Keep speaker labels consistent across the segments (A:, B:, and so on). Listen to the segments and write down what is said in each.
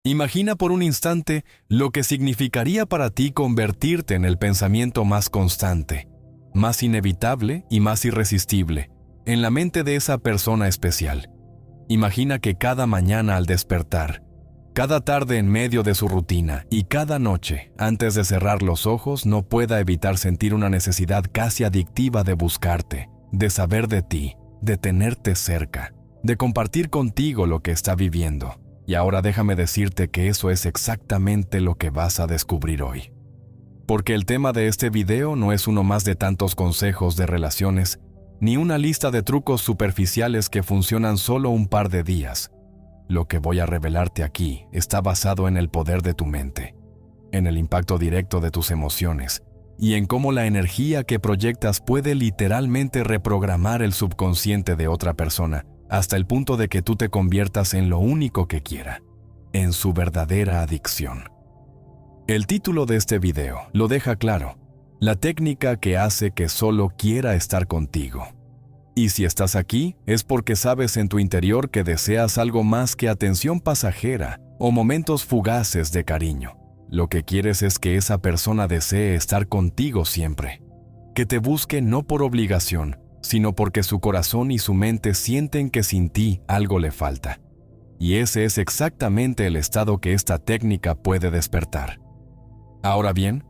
A: Imagina por un instante lo que significaría para ti convertirte en el pensamiento más constante, más inevitable y más irresistible en la mente de esa persona especial. Imagina que cada mañana al despertar, cada tarde en medio de su rutina y cada noche antes de cerrar los ojos no pueda evitar sentir una necesidad casi adictiva de buscarte, de saber de ti, de tenerte cerca, de compartir contigo lo que está viviendo. Y ahora déjame decirte que eso es exactamente lo que vas a descubrir hoy. Porque el tema de este video no es uno más de tantos consejos de relaciones, ni una lista de trucos superficiales que funcionan solo un par de días. Lo que voy a revelarte aquí está basado en el poder de tu mente, en el impacto directo de tus emociones y en cómo la energía que proyectas puede literalmente reprogramar el subconsciente de otra persona hasta el punto de que tú te conviertas en lo único que quiera, en su verdadera adicción. El título de este video lo deja claro: la técnica que hace que solo quiera estar contigo. Y si estás aquí, es porque sabes en tu interior que deseas algo más que atención pasajera o momentos fugaces de cariño. Lo que quieres es que esa persona desee estar contigo siempre, que te busque no por obligación, sino porque su corazón y su mente sienten que sin ti algo le falta. Y ese es exactamente el estado que esta técnica puede despertar. Ahora bien,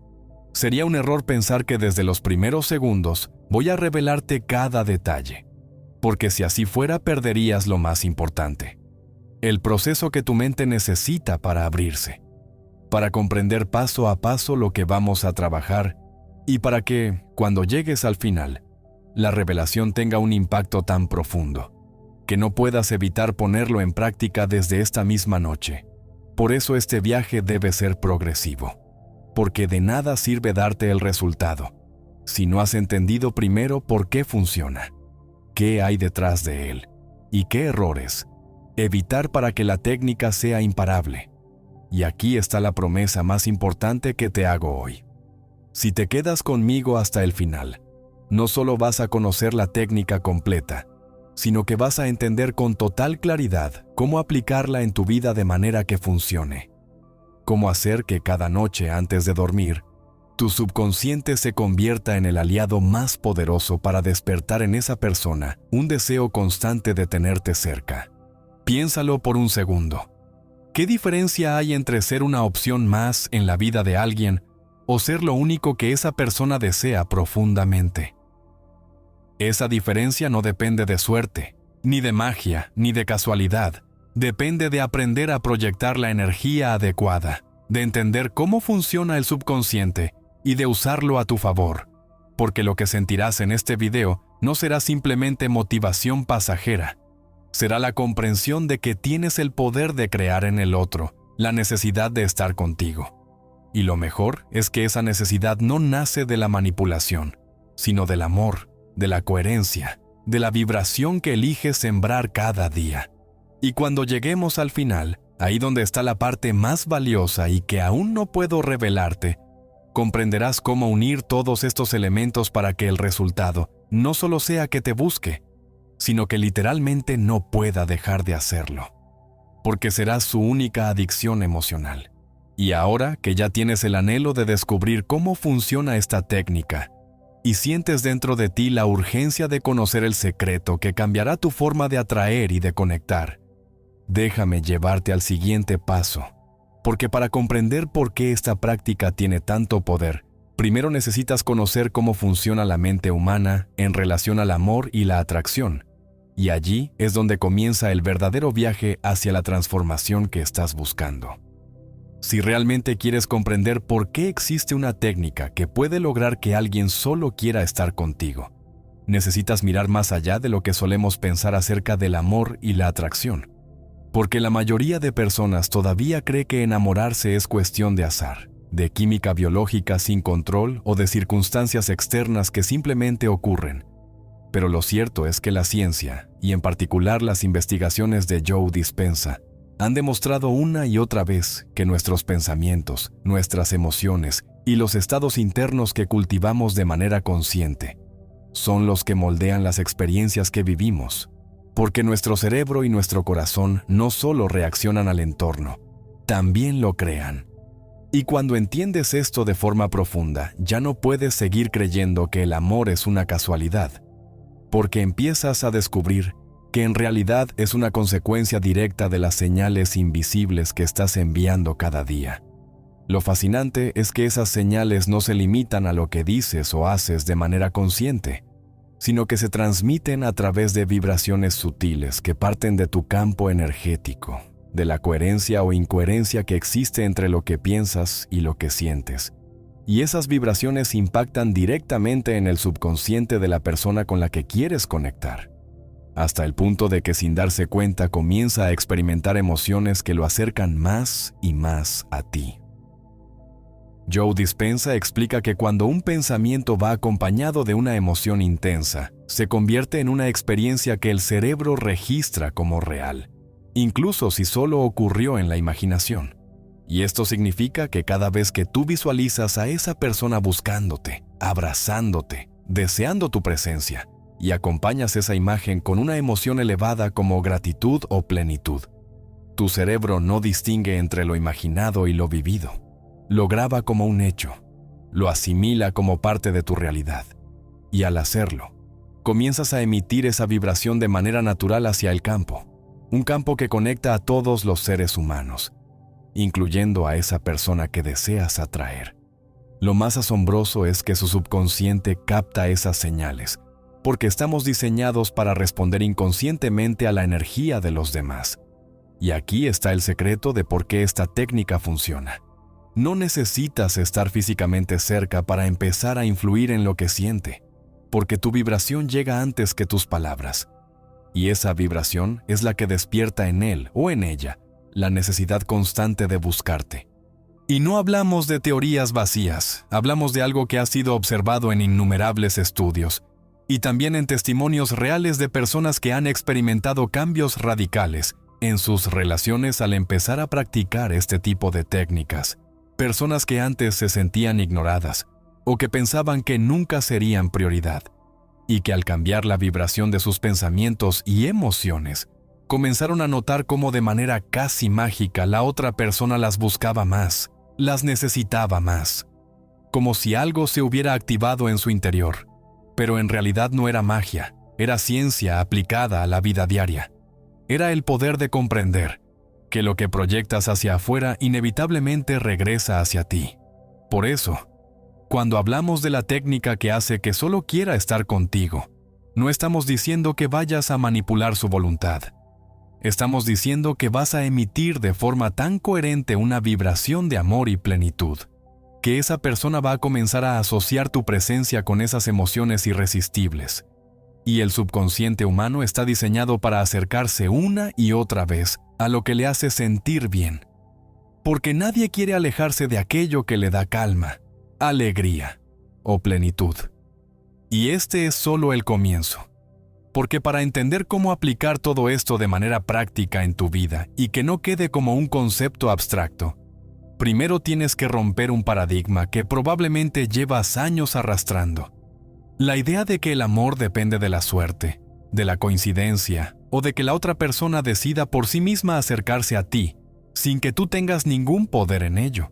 A: sería un error pensar que desde los primeros segundos voy a revelarte cada detalle, porque si así fuera perderías lo más importante: el proceso que tu mente necesita para abrirse, para comprender paso a paso lo que vamos a trabajar y para que, cuando llegues al final, la revelación tenga un impacto tan profundo que no puedas evitar ponerlo en práctica desde esta misma noche. Por eso este viaje debe ser progresivo, porque de nada sirve darte el resultado si no has entendido primero por qué funciona, qué hay detrás de él y qué errores evitar para que la técnica sea imparable. Y aquí está la promesa más importante que te hago hoy. Si te quedas conmigo hasta el final, no solo vas a conocer la técnica completa, sino que vas a entender con total claridad cómo aplicarla en tu vida de manera que funcione. Cómo hacer que cada noche antes de dormir, tu subconsciente se convierta en el aliado más poderoso para despertar en esa persona un deseo constante de tenerte cerca. Piénsalo por un segundo. ¿Qué diferencia hay entre ser una opción más en la vida de alguien o ser lo único que esa persona desea profundamente? Esa diferencia no depende de suerte, ni de magia, ni de casualidad. Depende de aprender a proyectar la energía adecuada, de entender cómo funciona el subconsciente y de usarlo a tu favor. Porque lo que sentirás en este video no será simplemente motivación pasajera. Será la comprensión de que tienes el poder de crear en el otro la necesidad de estar contigo. Y lo mejor es que esa necesidad no nace de la manipulación, sino del amor, de la coherencia, de la vibración que eliges sembrar cada día. Y cuando lleguemos al final, ahí donde está la parte más valiosa y que aún no puedo revelarte, comprenderás cómo unir todos estos elementos para que el resultado no solo sea que te busque, sino que literalmente no pueda dejar de hacerlo, porque serás su única adicción emocional. Y ahora que ya tienes el anhelo de descubrir cómo funciona esta técnica, y sientes dentro de ti la urgencia de conocer el secreto que cambiará tu forma de atraer y de conectar, déjame llevarte al siguiente paso, porque para comprender por qué esta práctica tiene tanto poder, primero necesitas conocer cómo funciona la mente humana en relación al amor y la atracción. Y allí es donde comienza el verdadero viaje hacia la transformación que estás buscando. Si realmente quieres comprender por qué existe una técnica que puede lograr que alguien solo quiera estar contigo, necesitas mirar más allá de lo que solemos pensar acerca del amor y la atracción. Porque la mayoría de personas todavía cree que enamorarse es cuestión de azar, de química biológica sin control o de circunstancias externas que simplemente ocurren. Pero lo cierto es que la ciencia, y en particular las investigaciones de Joe Dispenza, han demostrado una y otra vez que nuestros pensamientos, nuestras emociones y los estados internos que cultivamos de manera consciente son los que moldean las experiencias que vivimos, porque nuestro cerebro y nuestro corazón no solo reaccionan al entorno, también lo crean. Y cuando entiendes esto de forma profunda, ya no puedes seguir creyendo que el amor es una casualidad, porque empiezas a descubrir que en realidad es una consecuencia directa de las señales invisibles que estás enviando cada día. Lo fascinante es que esas señales no se limitan a lo que dices o haces de manera consciente, sino que se transmiten a través de vibraciones sutiles que parten de tu campo energético, de la coherencia o incoherencia que existe entre lo que piensas y lo que sientes. Y esas vibraciones impactan directamente en el subconsciente de la persona con la que quieres conectar, hasta el punto de que sin darse cuenta comienza a experimentar emociones que lo acercan más y más a ti. Joe Dispenza explica que cuando un pensamiento va acompañado de una emoción intensa, se convierte en una experiencia que el cerebro registra como real, incluso si solo ocurrió en la imaginación. Y esto significa que cada vez que tú visualizas a esa persona buscándote, abrazándote, deseando tu presencia, y acompañas esa imagen con una emoción elevada como gratitud o plenitud, tu cerebro no distingue entre lo imaginado y lo vivido. Lo graba como un hecho, lo asimila como parte de tu realidad. Y al hacerlo, comienzas a emitir esa vibración de manera natural hacia el campo, un campo que conecta a todos los seres humanos, incluyendo a esa persona que deseas atraer. Lo más asombroso es que su subconsciente capta esas señales, porque estamos diseñados para responder inconscientemente a la energía de los demás. Y aquí está el secreto de por qué esta técnica funciona. No necesitas estar físicamente cerca para empezar a influir en lo que siente, porque tu vibración llega antes que tus palabras. Y esa vibración es la que despierta en él o en ella la necesidad constante de buscarte. Y no hablamos de teorías vacías, hablamos de algo que ha sido observado en innumerables estudios, y también en testimonios reales de personas que han experimentado cambios radicales en sus relaciones al empezar a practicar este tipo de técnicas. Personas que antes se sentían ignoradas o que pensaban que nunca serían prioridad, y que al cambiar la vibración de sus pensamientos y emociones, comenzaron a notar cómo de manera casi mágica la otra persona las buscaba más, las necesitaba más, como si algo se hubiera activado en su interior. Pero en realidad no era magia, era ciencia aplicada a la vida diaria. Era el poder de comprender que lo que proyectas hacia afuera inevitablemente regresa hacia ti. Por eso, cuando hablamos de la técnica que hace que solo quiera estar contigo, no estamos diciendo que vayas a manipular su voluntad. Estamos diciendo que vas a emitir de forma tan coherente una vibración de amor y plenitud, que esa persona va a comenzar a asociar tu presencia con esas emociones irresistibles. Y el subconsciente humano está diseñado para acercarse una y otra vez a lo que le hace sentir bien. Porque nadie quiere alejarse de aquello que le da calma, alegría o plenitud. Y este es solo el comienzo. Porque para entender cómo aplicar todo esto de manera práctica en tu vida y que no quede como un concepto abstracto, primero tienes que romper un paradigma que probablemente llevas años arrastrando. La idea de que el amor depende de la suerte, de la coincidencia o de que la otra persona decida por sí misma acercarse a ti, sin que tú tengas ningún poder en ello.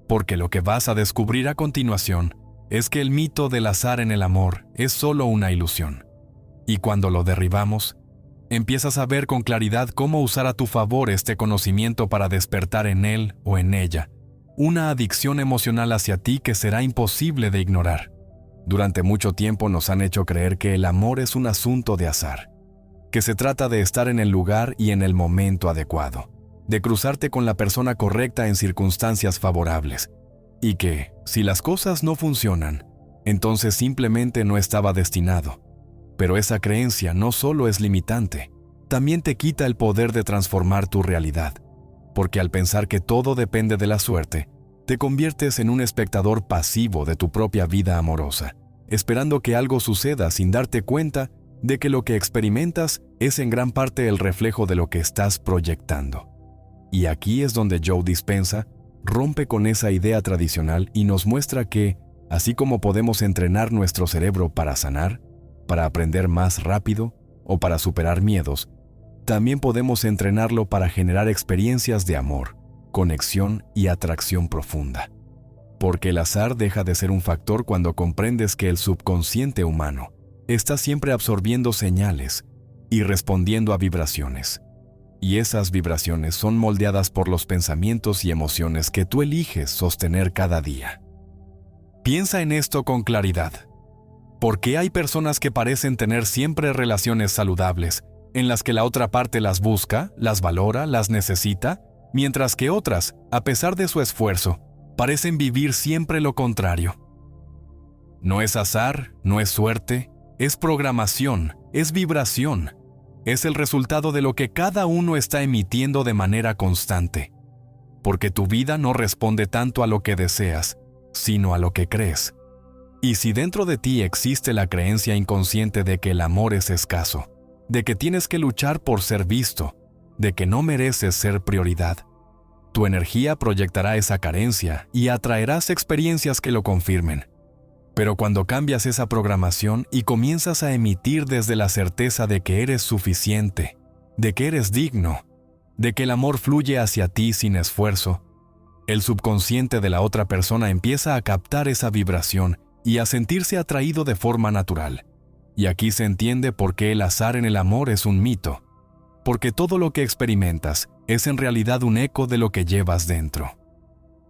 A: Porque lo que vas a descubrir a continuación es que el mito del azar en el amor es solo una ilusión. Y cuando lo derribamos, empiezas a ver con claridad cómo usar a tu favor este conocimiento para despertar en él o en ella una adicción emocional hacia ti que será imposible de ignorar. Durante mucho tiempo nos han hecho creer que el amor es un asunto de azar, que se trata de estar en el lugar y en el momento adecuado, de cruzarte con la persona correcta en circunstancias favorables, y que, si las cosas no funcionan, entonces simplemente no estaba destinado. Pero esa creencia no solo es limitante, también te quita el poder de transformar tu realidad, porque al pensar que todo depende de la suerte, te conviertes en un espectador pasivo de tu propia vida amorosa, esperando que algo suceda sin darte cuenta de que lo que experimentas es en gran parte el reflejo de lo que estás proyectando. Y aquí es donde Joe Dispenza rompe con esa idea tradicional y nos muestra que, así como podemos entrenar nuestro cerebro para sanar, para aprender más rápido o para superar miedos, también podemos entrenarlo para generar experiencias de amor, conexión y atracción profunda. Porque el azar deja de ser un factor cuando comprendes que el subconsciente humano está siempre absorbiendo señales y respondiendo a vibraciones. Y esas vibraciones son moldeadas por los pensamientos y emociones que tú eliges sostener cada día. Piensa en esto con claridad. ¿Por qué hay personas que parecen tener siempre relaciones saludables, en las que la otra parte las busca, las valora, las necesita, mientras que otras, a pesar de su esfuerzo, parecen vivir siempre lo contrario? No es azar, no es suerte, es programación, es vibración. Es el resultado de lo que cada uno está emitiendo de manera constante. Porque tu vida no responde tanto a lo que deseas, sino a lo que crees. Y si dentro de ti existe la creencia inconsciente de que el amor es escaso, de que tienes que luchar por ser visto, de que no mereces ser prioridad, tu energía proyectará esa carencia y atraerás experiencias que lo confirmen. Pero cuando cambias esa programación y comienzas a emitir desde la certeza de que eres suficiente, de que eres digno, de que el amor fluye hacia ti sin esfuerzo, el subconsciente de la otra persona empieza a captar esa vibración y a sentirse atraído de forma natural. Y aquí se entiende por qué el azar en el amor es un mito, porque todo lo que experimentas es en realidad un eco de lo que llevas dentro.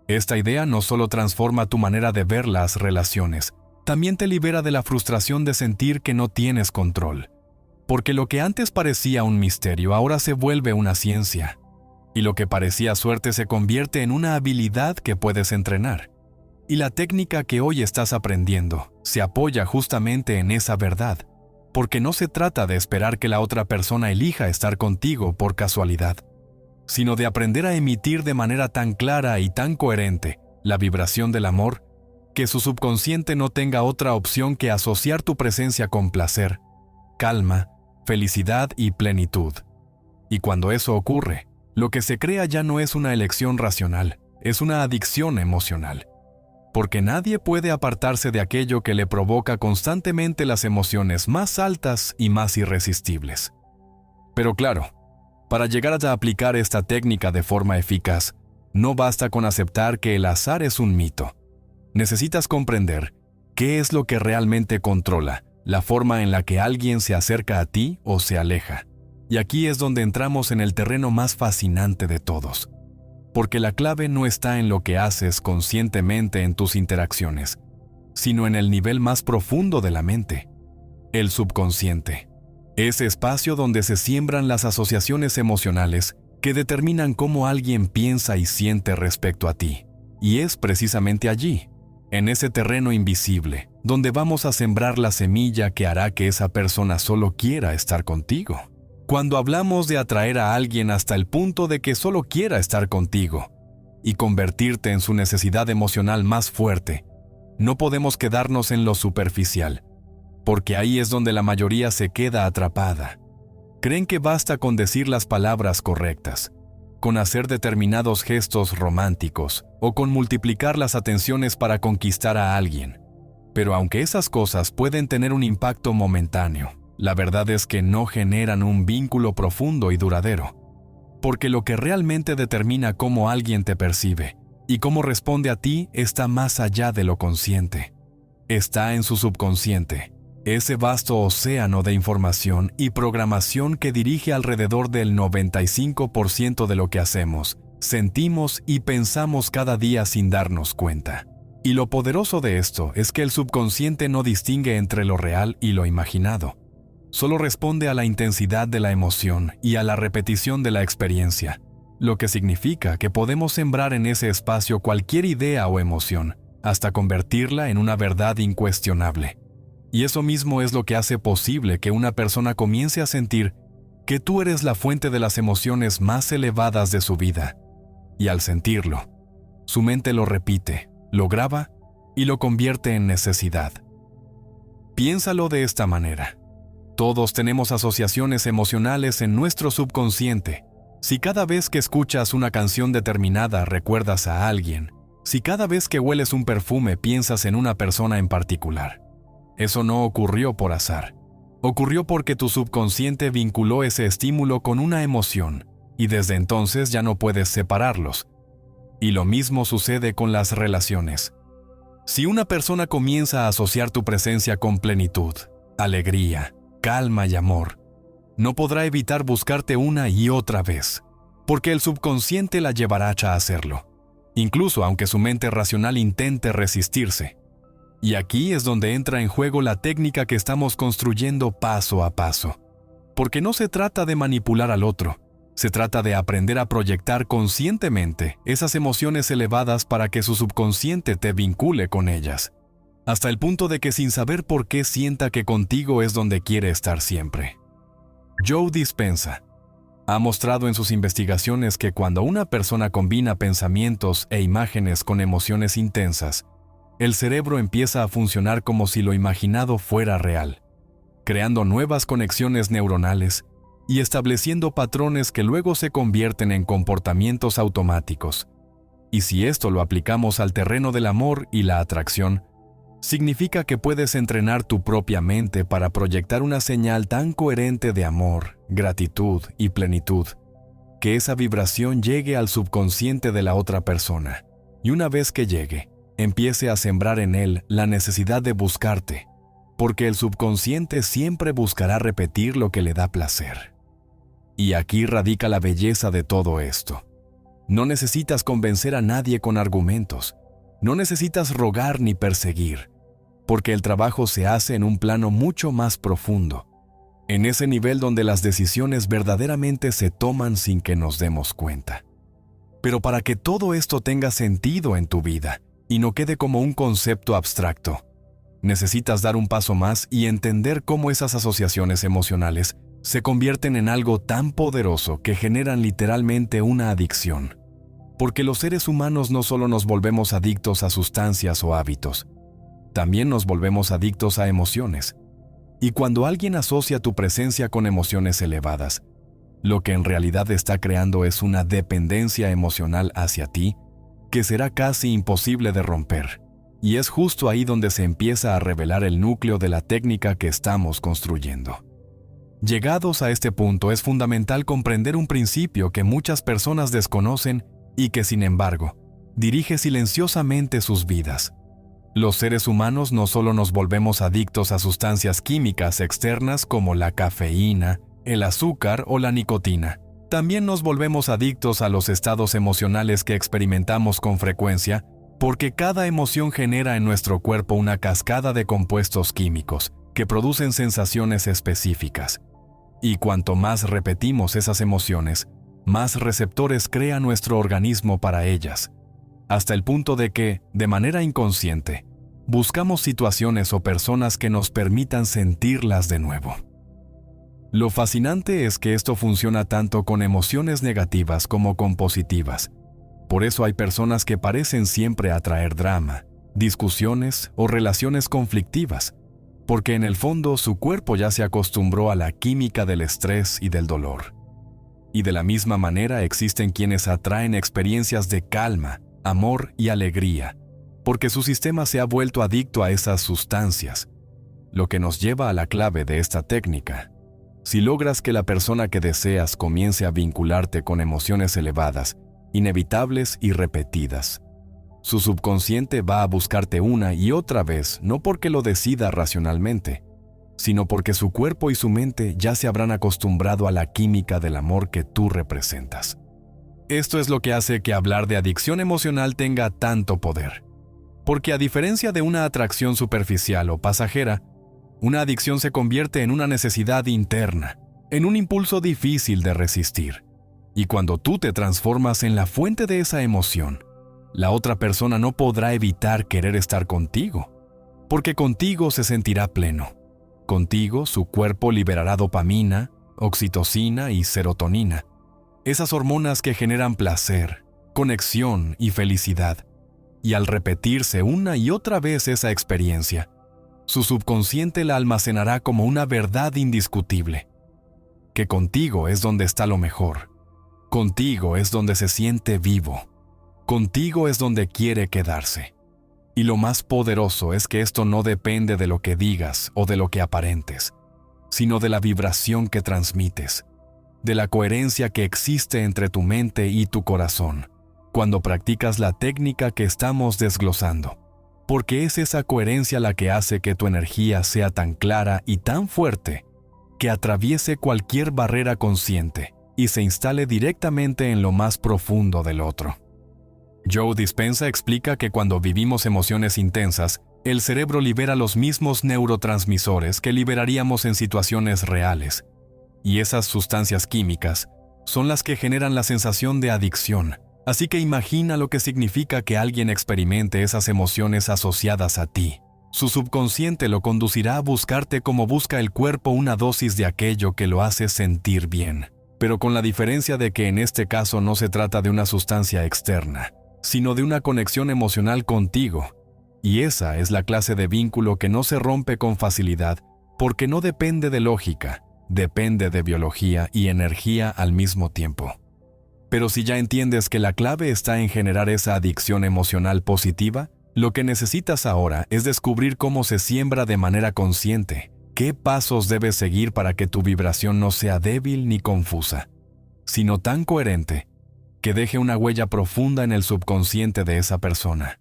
A: Esta idea no solo transforma tu manera de ver las relaciones, también te libera de la frustración de sentir que no tienes control. Porque lo que antes parecía un misterio ahora se vuelve una ciencia. Y lo que parecía suerte se convierte en una habilidad que puedes entrenar. Y la técnica que hoy estás aprendiendo se apoya justamente en esa verdad. Porque no se trata de esperar que la otra persona elija estar contigo por casualidad, sino de aprender a emitir de manera tan clara y tan coherente la vibración del amor, que su subconsciente no tenga otra opción que asociar tu presencia con placer, calma, felicidad y plenitud. Y cuando eso ocurre, lo que se crea ya no es una elección racional, es una adicción emocional. Porque nadie puede apartarse de aquello que le provoca constantemente las emociones más altas y más irresistibles. Pero claro, para llegar a aplicar esta técnica de forma eficaz, no basta con aceptar que el azar es un mito. Necesitas comprender qué es lo que realmente controla la forma en la que alguien se acerca a ti o se aleja. Y aquí es donde entramos en el terreno más fascinante de todos. Porque la clave no está en lo que haces conscientemente en tus interacciones, sino en el nivel más profundo de la mente, el subconsciente. Ese espacio donde se siembran las asociaciones emocionales que determinan cómo alguien piensa y siente respecto a ti. Y es precisamente allí, en ese terreno invisible, donde vamos a sembrar la semilla que hará que esa persona solo quiera estar contigo. Cuando hablamos de atraer a alguien hasta el punto de que solo quiera estar contigo y convertirte en su necesidad emocional más fuerte, no podemos quedarnos en lo superficial, porque ahí es donde la mayoría se queda atrapada. Creen que basta con decir las palabras correctas, con hacer determinados gestos románticos o con multiplicar las atenciones para conquistar a alguien. Pero aunque esas cosas pueden tener un impacto momentáneo, la verdad es que no generan un vínculo profundo y duradero. Porque lo que realmente determina cómo alguien te percibe y cómo responde a ti está más allá de lo consciente. Está en su subconsciente, ese vasto océano de información y programación que dirige alrededor del 95% de lo que hacemos, sentimos y pensamos cada día sin darnos cuenta. Y lo poderoso de esto es que el subconsciente no distingue entre lo real y lo imaginado. Solo responde a la intensidad de la emoción y a la repetición de la experiencia, lo que significa que podemos sembrar en ese espacio cualquier idea o emoción, hasta convertirla en una verdad incuestionable. Y eso mismo es lo que hace posible que una persona comience a sentir que tú eres la fuente de las emociones más elevadas de su vida. Y al sentirlo, su mente lo repite, lo graba y lo convierte en necesidad. Piénsalo de esta manera. Todos tenemos asociaciones emocionales en nuestro subconsciente. Si cada vez que escuchas una canción determinada recuerdas a alguien, si cada vez que hueles un perfume piensas en una persona en particular, eso no ocurrió por azar. Ocurrió porque tu subconsciente vinculó ese estímulo con una emoción y desde entonces ya no puedes separarlos, Y lo mismo sucede con las relaciones. Si una persona comienza a asociar tu presencia con plenitud, alegría, calma y amor, no podrá evitar buscarte una y otra vez, porque el subconsciente la llevará a hacerlo, incluso aunque su mente racional intente resistirse. Y aquí es donde entra en juego la técnica que estamos construyendo paso a paso, porque no se trata de manipular al otro, se trata de aprender a proyectar conscientemente esas emociones elevadas para que su subconsciente te vincule con ellas, hasta el punto de que sin saber por qué sienta que contigo es donde quiere estar siempre. Joe Dispenza ha mostrado en sus investigaciones que cuando una persona combina pensamientos e imágenes con emociones intensas, el cerebro empieza a funcionar como si lo imaginado fuera real, creando nuevas conexiones neuronales y estableciendo patrones que luego se convierten en comportamientos automáticos. Y si esto lo aplicamos al terreno del amor y la atracción, significa que puedes entrenar tu propia mente para proyectar una señal tan coherente de amor, gratitud y plenitud, que esa vibración llegue al subconsciente de la otra persona, y una vez que llegue, empiece a sembrar en él la necesidad de buscarte, porque el subconsciente siempre buscará repetir lo que le da placer. Y aquí radica la belleza de todo esto. No necesitas convencer a nadie con argumentos, no necesitas rogar ni perseguir, porque el trabajo se hace en un plano mucho más profundo, en ese nivel donde las decisiones verdaderamente se toman sin que nos demos cuenta. Pero para que todo esto tenga sentido en tu vida y no quede como un concepto abstracto, necesitas dar un paso más y entender cómo esas asociaciones emocionales se convierten en algo tan poderoso que generan literalmente una adicción. Porque los seres humanos no solo nos volvemos adictos a sustancias o hábitos, también nos volvemos adictos a emociones. Y cuando alguien asocia tu presencia con emociones elevadas, lo que en realidad está creando es una dependencia emocional hacia ti que será casi imposible de romper. Y es justo ahí donde se empieza a revelar el núcleo de la técnica que estamos construyendo. Llegados a este punto, es fundamental comprender un principio que muchas personas desconocen y que, sin embargo, dirige silenciosamente sus vidas. Los seres humanos no solo nos volvemos adictos a sustancias químicas externas como la cafeína, el azúcar o la nicotina. También nos volvemos adictos a los estados emocionales que experimentamos con frecuencia, porque cada emoción genera en nuestro cuerpo una cascada de compuestos químicos que producen sensaciones específicas. Y cuanto más repetimos esas emociones, más receptores crea nuestro organismo para ellas, hasta el punto de que, de manera inconsciente, buscamos situaciones o personas que nos permitan sentirlas de nuevo. Lo fascinante es que esto funciona tanto con emociones negativas como con positivas. Por eso hay personas que parecen siempre atraer drama, discusiones o relaciones conflictivas, porque en el fondo su cuerpo ya se acostumbró a la química del estrés y del dolor. Y de la misma manera existen quienes atraen experiencias de calma, amor y alegría, porque su sistema se ha vuelto adicto a esas sustancias, lo que nos lleva a la clave de esta técnica. Si logras que la persona que deseas comience a vincularte con emociones elevadas, inevitables y repetidas, su subconsciente va a buscarte una y otra vez, no porque lo decida racionalmente, sino porque su cuerpo y su mente ya se habrán acostumbrado a la química del amor que tú representas. Esto es lo que hace que hablar de adicción emocional tenga tanto poder. Porque a diferencia de una atracción superficial o pasajera, una adicción se convierte en una necesidad interna, en un impulso difícil de resistir. Y cuando tú te transformas en la fuente de esa emoción, la otra persona no podrá evitar querer estar contigo, porque contigo se sentirá pleno. Contigo, su cuerpo liberará dopamina, oxitocina y serotonina, esas hormonas que generan placer, conexión y felicidad. Y al repetirse una y otra vez esa experiencia, su subconsciente la almacenará como una verdad indiscutible, que contigo es donde está lo mejor, contigo es donde se siente vivo, contigo es donde quiere quedarse. Y lo más poderoso es que esto no depende de lo que digas o de lo que aparentes, sino de la vibración que transmites, de la coherencia que existe entre tu mente y tu corazón. cuando practicas la técnica que estamos desglosando, porque es esa coherencia la que hace que tu energía sea tan clara y tan fuerte que atraviese cualquier barrera consciente y se instale directamente en lo más profundo del otro. Joe Dispenza explica que cuando vivimos emociones intensas, el cerebro libera los mismos neurotransmisores que liberaríamos en situaciones reales, y esas sustancias químicas son las que generan la sensación de adicción. Así que imagina lo que significa que alguien experimente esas emociones asociadas a ti. Su subconsciente lo conducirá a buscarte como busca el cuerpo una dosis de aquello que lo hace sentir bien, pero con la diferencia de que en este caso no se trata de una sustancia externa, sino de una conexión emocional contigo. Y esa es la clase de vínculo que no se rompe con facilidad porque no depende de lógica, depende de biología y energía al mismo tiempo. Pero si ya entiendes que la clave está en generar esa adicción emocional positiva, lo que necesitas ahora es descubrir cómo se siembra de manera consciente, qué pasos debes seguir para que tu vibración no sea débil ni confusa, sino tan coherente que deje una huella profunda en el subconsciente de esa persona.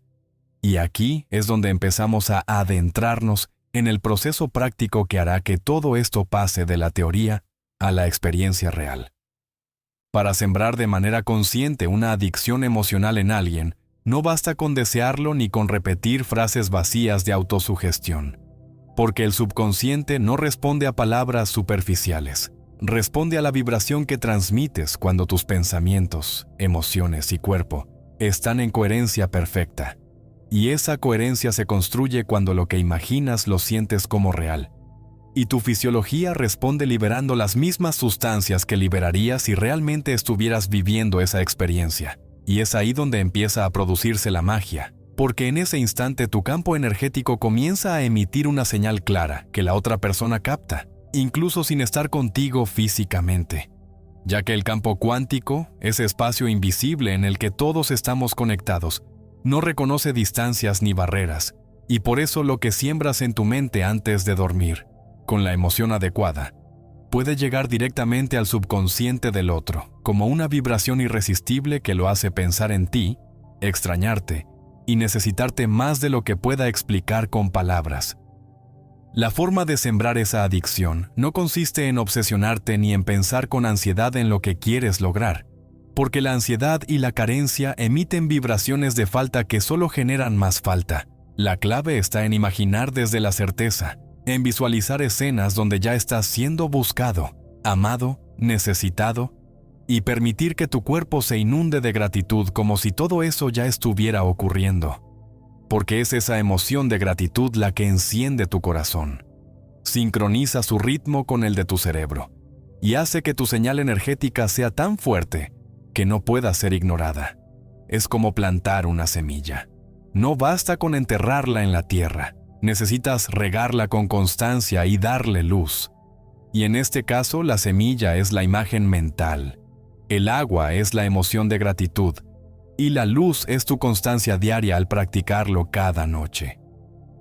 A: Y aquí es donde empezamos a adentrarnos en el proceso práctico que hará que todo esto pase de la teoría a la experiencia real. Para sembrar de manera consciente una adicción emocional en alguien, no basta con desearlo ni con repetir frases vacías de autosugestión, porque el subconsciente no responde a palabras superficiales, responde a la vibración que transmites cuando tus pensamientos, emociones y cuerpo están en coherencia perfecta. Y esa coherencia se construye cuando lo que imaginas lo sientes como real. Y tu fisiología responde liberando las mismas sustancias que liberarías si realmente estuvieras viviendo esa experiencia. Y es ahí donde empieza a producirse la magia, porque en ese instante tu campo energético comienza a emitir una señal clara que la otra persona capta, incluso sin estar contigo físicamente. Ya que el campo cuántico, ese espacio invisible en el que todos estamos conectados, no reconoce distancias ni barreras, y por eso lo que siembras en tu mente antes de dormir, con la emoción adecuada, puede llegar directamente al subconsciente del otro, como una vibración irresistible que lo hace pensar en ti, extrañarte y necesitarte más de lo que pueda explicar con palabras. La forma de sembrar esa adicción no consiste en obsesionarte ni en pensar con ansiedad en lo que quieres lograr, porque la ansiedad y la carencia emiten vibraciones de falta que solo generan más falta. La clave está en imaginar desde la certeza, en visualizar escenas donde ya estás siendo buscado, amado, necesitado, y permitir que tu cuerpo se inunde de gratitud como si todo eso ya estuviera ocurriendo. Porque es esa emoción de gratitud la que enciende tu corazón. Sincroniza su ritmo con el de tu cerebro, y hace que tu señal energética sea tan fuerte que no pueda ser ignorada. Es como plantar una semilla. No basta con enterrarla en la tierra, necesitas regarla con constancia y darle luz. Y en este caso, la semilla es la imagen mental, el agua es la emoción de gratitud, y la luz es tu constancia diaria al practicarlo cada noche.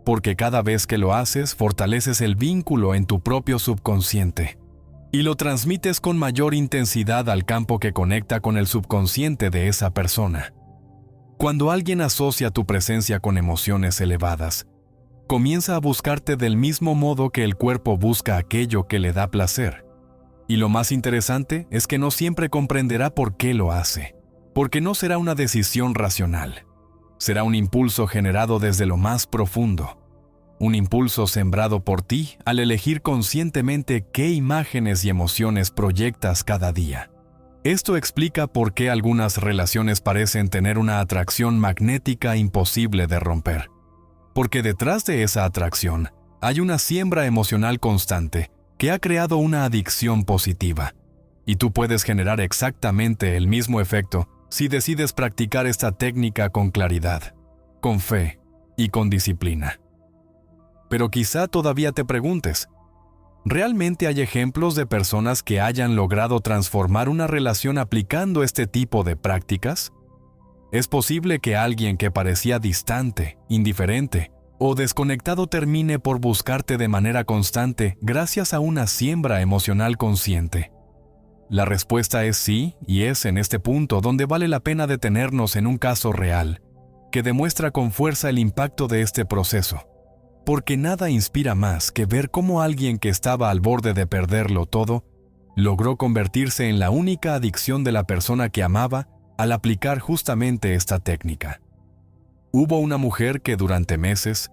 A: Porque cada vez que lo haces, fortaleces el vínculo en tu propio subconsciente, y lo transmites con mayor intensidad al campo que conecta con el subconsciente de esa persona. Cuando alguien asocia tu presencia con emociones elevadas, comienza a buscarte del mismo modo que el cuerpo busca aquello que le da placer. Y lo más interesante es que no siempre comprenderá por qué lo hace, porque no será una decisión racional. Será un impulso generado desde lo más profundo. Un impulso sembrado por ti al elegir conscientemente qué imágenes y emociones proyectas cada día. Esto explica por qué algunas relaciones parecen tener una atracción magnética imposible de romper. Porque detrás de esa atracción hay una siembra emocional constante que ha creado una adicción positiva. Y tú puedes generar exactamente el mismo efecto si decides practicar esta técnica con claridad, con fe y con disciplina. Pero quizá todavía te preguntes, ¿realmente hay ejemplos de personas que hayan logrado transformar una relación aplicando este tipo de prácticas? ¿Es posible que alguien que parecía distante, indiferente o desconectado termine por buscarte de manera constante gracias a una siembra emocional consciente? La respuesta es sí, y es en este punto donde vale la pena detenernos en un caso real, que demuestra con fuerza el impacto de este proceso. Porque nada inspira más que ver cómo alguien que estaba al borde de perderlo todo, logró convertirse en la única adicción de la persona que amaba al aplicar justamente esta técnica. Hubo una mujer que durante meses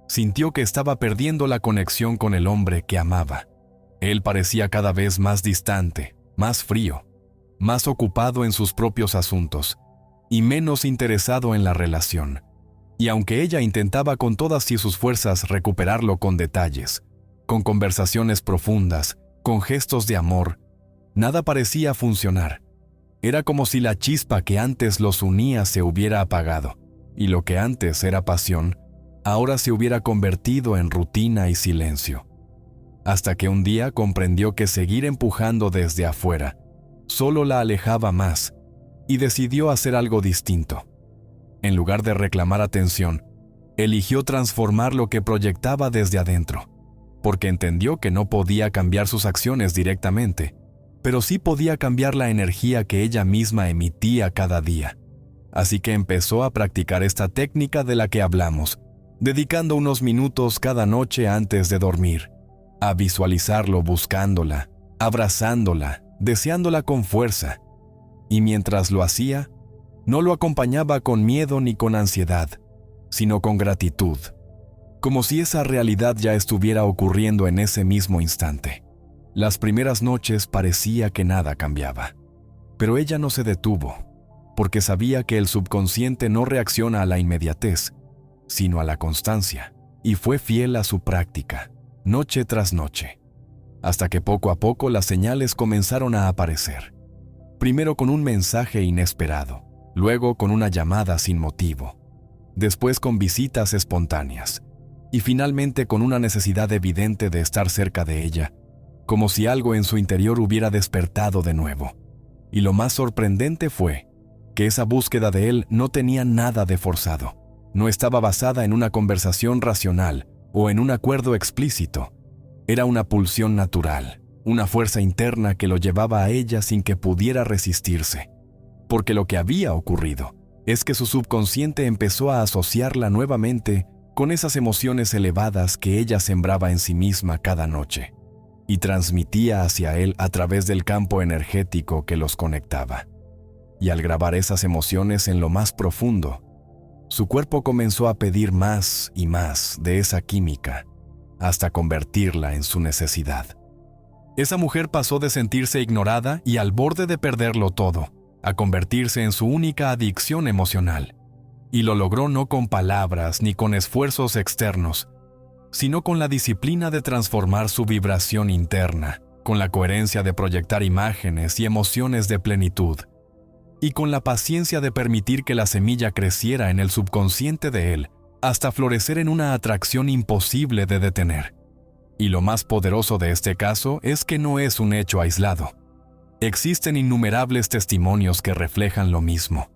A: sintió que estaba perdiendo la conexión con el hombre que amaba. Él parecía cada vez más distante, más frío, más ocupado en sus propios asuntos y menos interesado en la relación. Y aunque ella intentaba con todas sus fuerzas recuperarlo con detalles, con conversaciones profundas, con gestos de amor, nada parecía funcionar. Era como si la chispa que antes los unía se hubiera apagado, y lo que antes era pasión, ahora se hubiera convertido en rutina y silencio. Hasta que un día comprendió que seguir empujando desde afuera solo la alejaba más, y decidió hacer algo distinto. En lugar de reclamar atención, eligió transformar lo que proyectaba desde adentro, porque entendió que no podía cambiar sus acciones directamente, pero sí podía cambiar la energía que ella misma emitía cada día. Así que empezó a practicar esta técnica de la que hablamos, dedicando unos minutos cada noche antes de dormir, a visualizarlo buscándola, abrazándola, deseándola con fuerza. Y mientras lo hacía, no lo acompañaba con miedo ni con ansiedad, sino con gratitud, como si esa realidad ya estuviera ocurriendo en ese mismo instante. Las primeras noches parecía que nada cambiaba, pero ella no se detuvo, porque sabía que el subconsciente no reacciona a la inmediatez, sino a la constancia, y fue fiel a su práctica, noche tras noche, hasta que poco a poco las señales comenzaron a aparecer. Primero con un mensaje inesperado, luego con una llamada sin motivo, después con visitas espontáneas, y finalmente con una necesidad evidente de estar cerca de ella, como si algo en su interior hubiera despertado de nuevo. Y lo más sorprendente fue que esa búsqueda de él no tenía nada de forzado, no estaba basada en una conversación racional o en un acuerdo explícito. Era una pulsión natural, una fuerza interna que lo llevaba a ella sin que pudiera resistirse. Porque lo que había ocurrido es que su subconsciente empezó a asociarla nuevamente con esas emociones elevadas que ella sembraba en sí misma cada noche, y transmitía hacia él a través del campo energético que los conectaba. Y al grabar esas emociones en lo más profundo, su cuerpo comenzó a pedir más y más de esa química, hasta convertirla en su necesidad. Esa mujer pasó de sentirse ignorada y al borde de perderlo todo, a convertirse en su única adicción emocional. Y lo logró no con palabras ni con esfuerzos externos, sino con la disciplina de transformar su vibración interna, con la coherencia de proyectar imágenes y emociones de plenitud, y con la paciencia de permitir que la semilla creciera en el subconsciente de él, hasta florecer en una atracción imposible de detener. Y lo más poderoso de este caso es que no es un hecho aislado. Existen innumerables testimonios que reflejan lo mismo.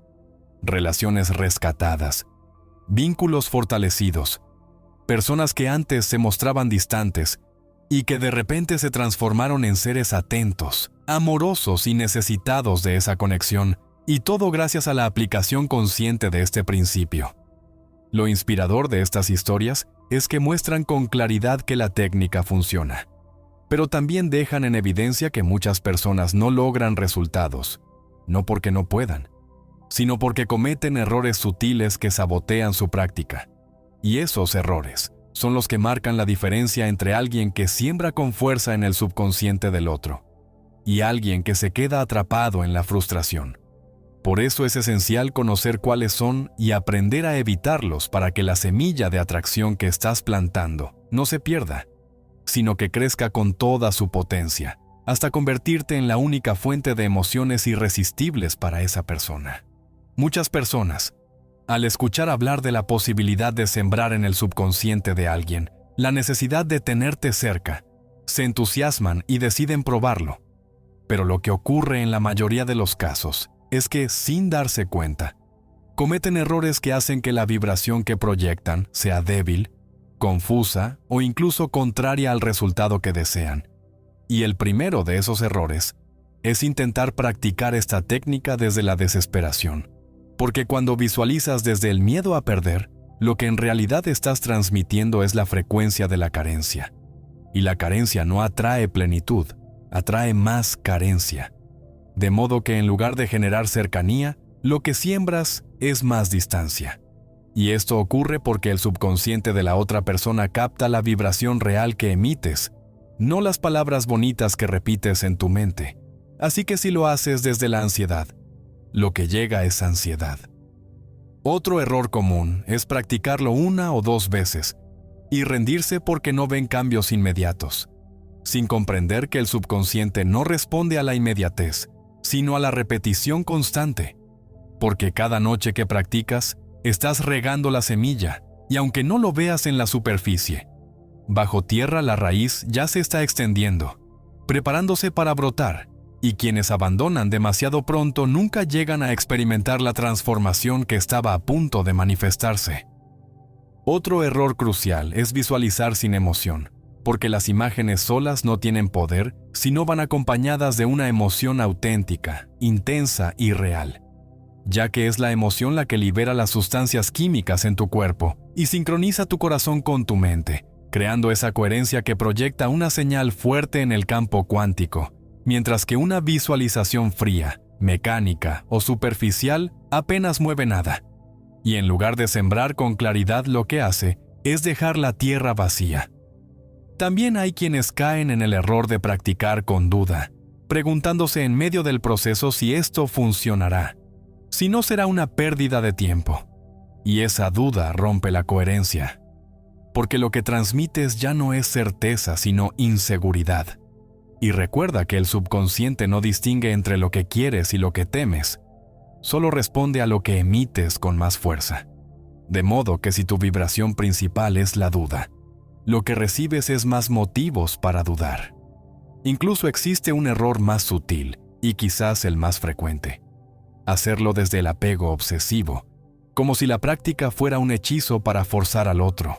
A: Relaciones rescatadas, vínculos fortalecidos, personas que antes se mostraban distantes y que de repente se transformaron en seres atentos, amorosos y necesitados de esa conexión, y todo gracias a la aplicación consciente de este principio. Lo inspirador de estas historias es que muestran con claridad que la técnica funciona, pero también dejan en evidencia que muchas personas no logran resultados, no porque no puedan, sino porque cometen errores sutiles que sabotean su práctica. Y esos errores son los que marcan la diferencia entre alguien que siembra con fuerza en el subconsciente del otro y alguien que se queda atrapado en la frustración. Por eso es esencial conocer cuáles son y aprender a evitarlos para que la semilla de atracción que estás plantando no se pierda, sino que crezca con toda su potencia, hasta convertirte en la única fuente de emociones irresistibles para esa persona. Muchas personas, al escuchar hablar de la posibilidad de sembrar en el subconsciente de alguien la necesidad de tenerte cerca, se entusiasman y deciden probarlo. Pero lo que ocurre en la mayoría de los casos es que, sin darse cuenta, cometen errores que hacen que la vibración que proyectan sea débil, confusa o incluso contraria al resultado que desean. Y el primero de esos errores es intentar practicar esta técnica desde la desesperación. Porque cuando visualizas desde el miedo a perder, lo que en realidad estás transmitiendo es la frecuencia de la carencia. Y la carencia no atrae plenitud, atrae más carencia. De modo que en lugar de generar cercanía, lo que siembras es más distancia. Y esto ocurre porque el subconsciente de la otra persona capta la vibración real que emites, no las palabras bonitas que repites en tu mente. Así que si lo haces desde la ansiedad, lo que llega es ansiedad. Otro error común es practicarlo 1 o 2 veces y rendirse porque no ven cambios inmediatos, sin comprender que el subconsciente no responde a la inmediatez, sino a la repetición constante. Porque cada noche que practicas, estás regando la semilla, y aunque no lo veas en la superficie, bajo tierra la raíz ya se está extendiendo, preparándose para brotar, y quienes abandonan demasiado pronto nunca llegan a experimentar la transformación que estaba a punto de manifestarse. Otro error crucial es visualizar sin emoción, porque las imágenes solas no tienen poder si no van acompañadas de una emoción auténtica, intensa y real, ya que es la emoción la que libera las sustancias químicas en tu cuerpo y sincroniza tu corazón con tu mente, creando esa coherencia que proyecta una señal fuerte en el campo cuántico, mientras que una visualización fría, mecánica o superficial apenas mueve nada. Y en lugar de sembrar con claridad, lo que hace es dejar la tierra vacía. También hay quienes caen en el error de practicar con duda, preguntándose en medio del proceso si esto funcionará, si no será una pérdida de tiempo. Y esa duda rompe la coherencia, porque lo que transmites ya no es certeza, sino inseguridad. Y recuerda que el subconsciente no distingue entre lo que quieres y lo que temes, solo responde a lo que emites con más fuerza. De modo que si tu vibración principal es la duda, lo que recibes es más motivos para dudar. Incluso existe un error más sutil, y quizás el más frecuente: hacerlo desde el apego obsesivo, como si la práctica fuera un hechizo para forzar al otro,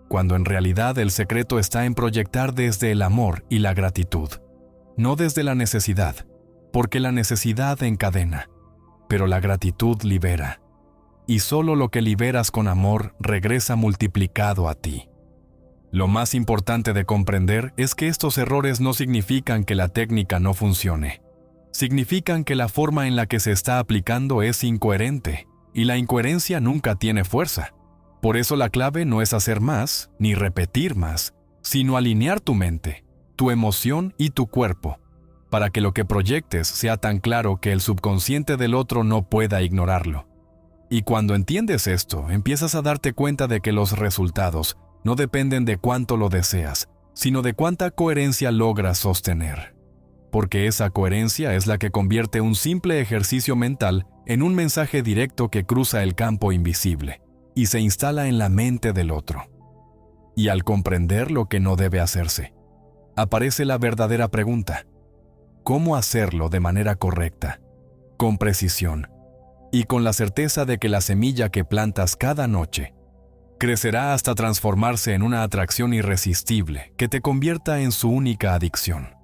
A: cuando en realidad el secreto está en proyectar desde el amor y la gratitud, no desde la necesidad, porque la necesidad encadena, pero la gratitud libera, y solo lo que liberas con amor regresa multiplicado a ti. Lo más importante de comprender es que estos errores no significan que la técnica no funcione. Significan que la forma en la que se está aplicando es incoherente, y la incoherencia nunca tiene fuerza. Por eso la clave no es hacer más, ni repetir más, sino alinear tu mente, tu emoción y tu cuerpo, para que lo que proyectes sea tan claro que el subconsciente del otro no pueda ignorarlo. Y cuando entiendes esto, empiezas a darte cuenta de que los resultados no dependen de cuánto lo deseas, sino de cuánta coherencia logras sostener. Porque esa coherencia es la que convierte un simple ejercicio mental en un mensaje directo que cruza el campo invisible y se instala en la mente del otro. Y al comprender lo que no debe hacerse, aparece la verdadera pregunta: ¿cómo hacerlo de manera correcta, con precisión, y con la certeza de que la semilla que plantas cada noche crecerá hasta transformarse en una atracción irresistible que te convierta en su única adicción?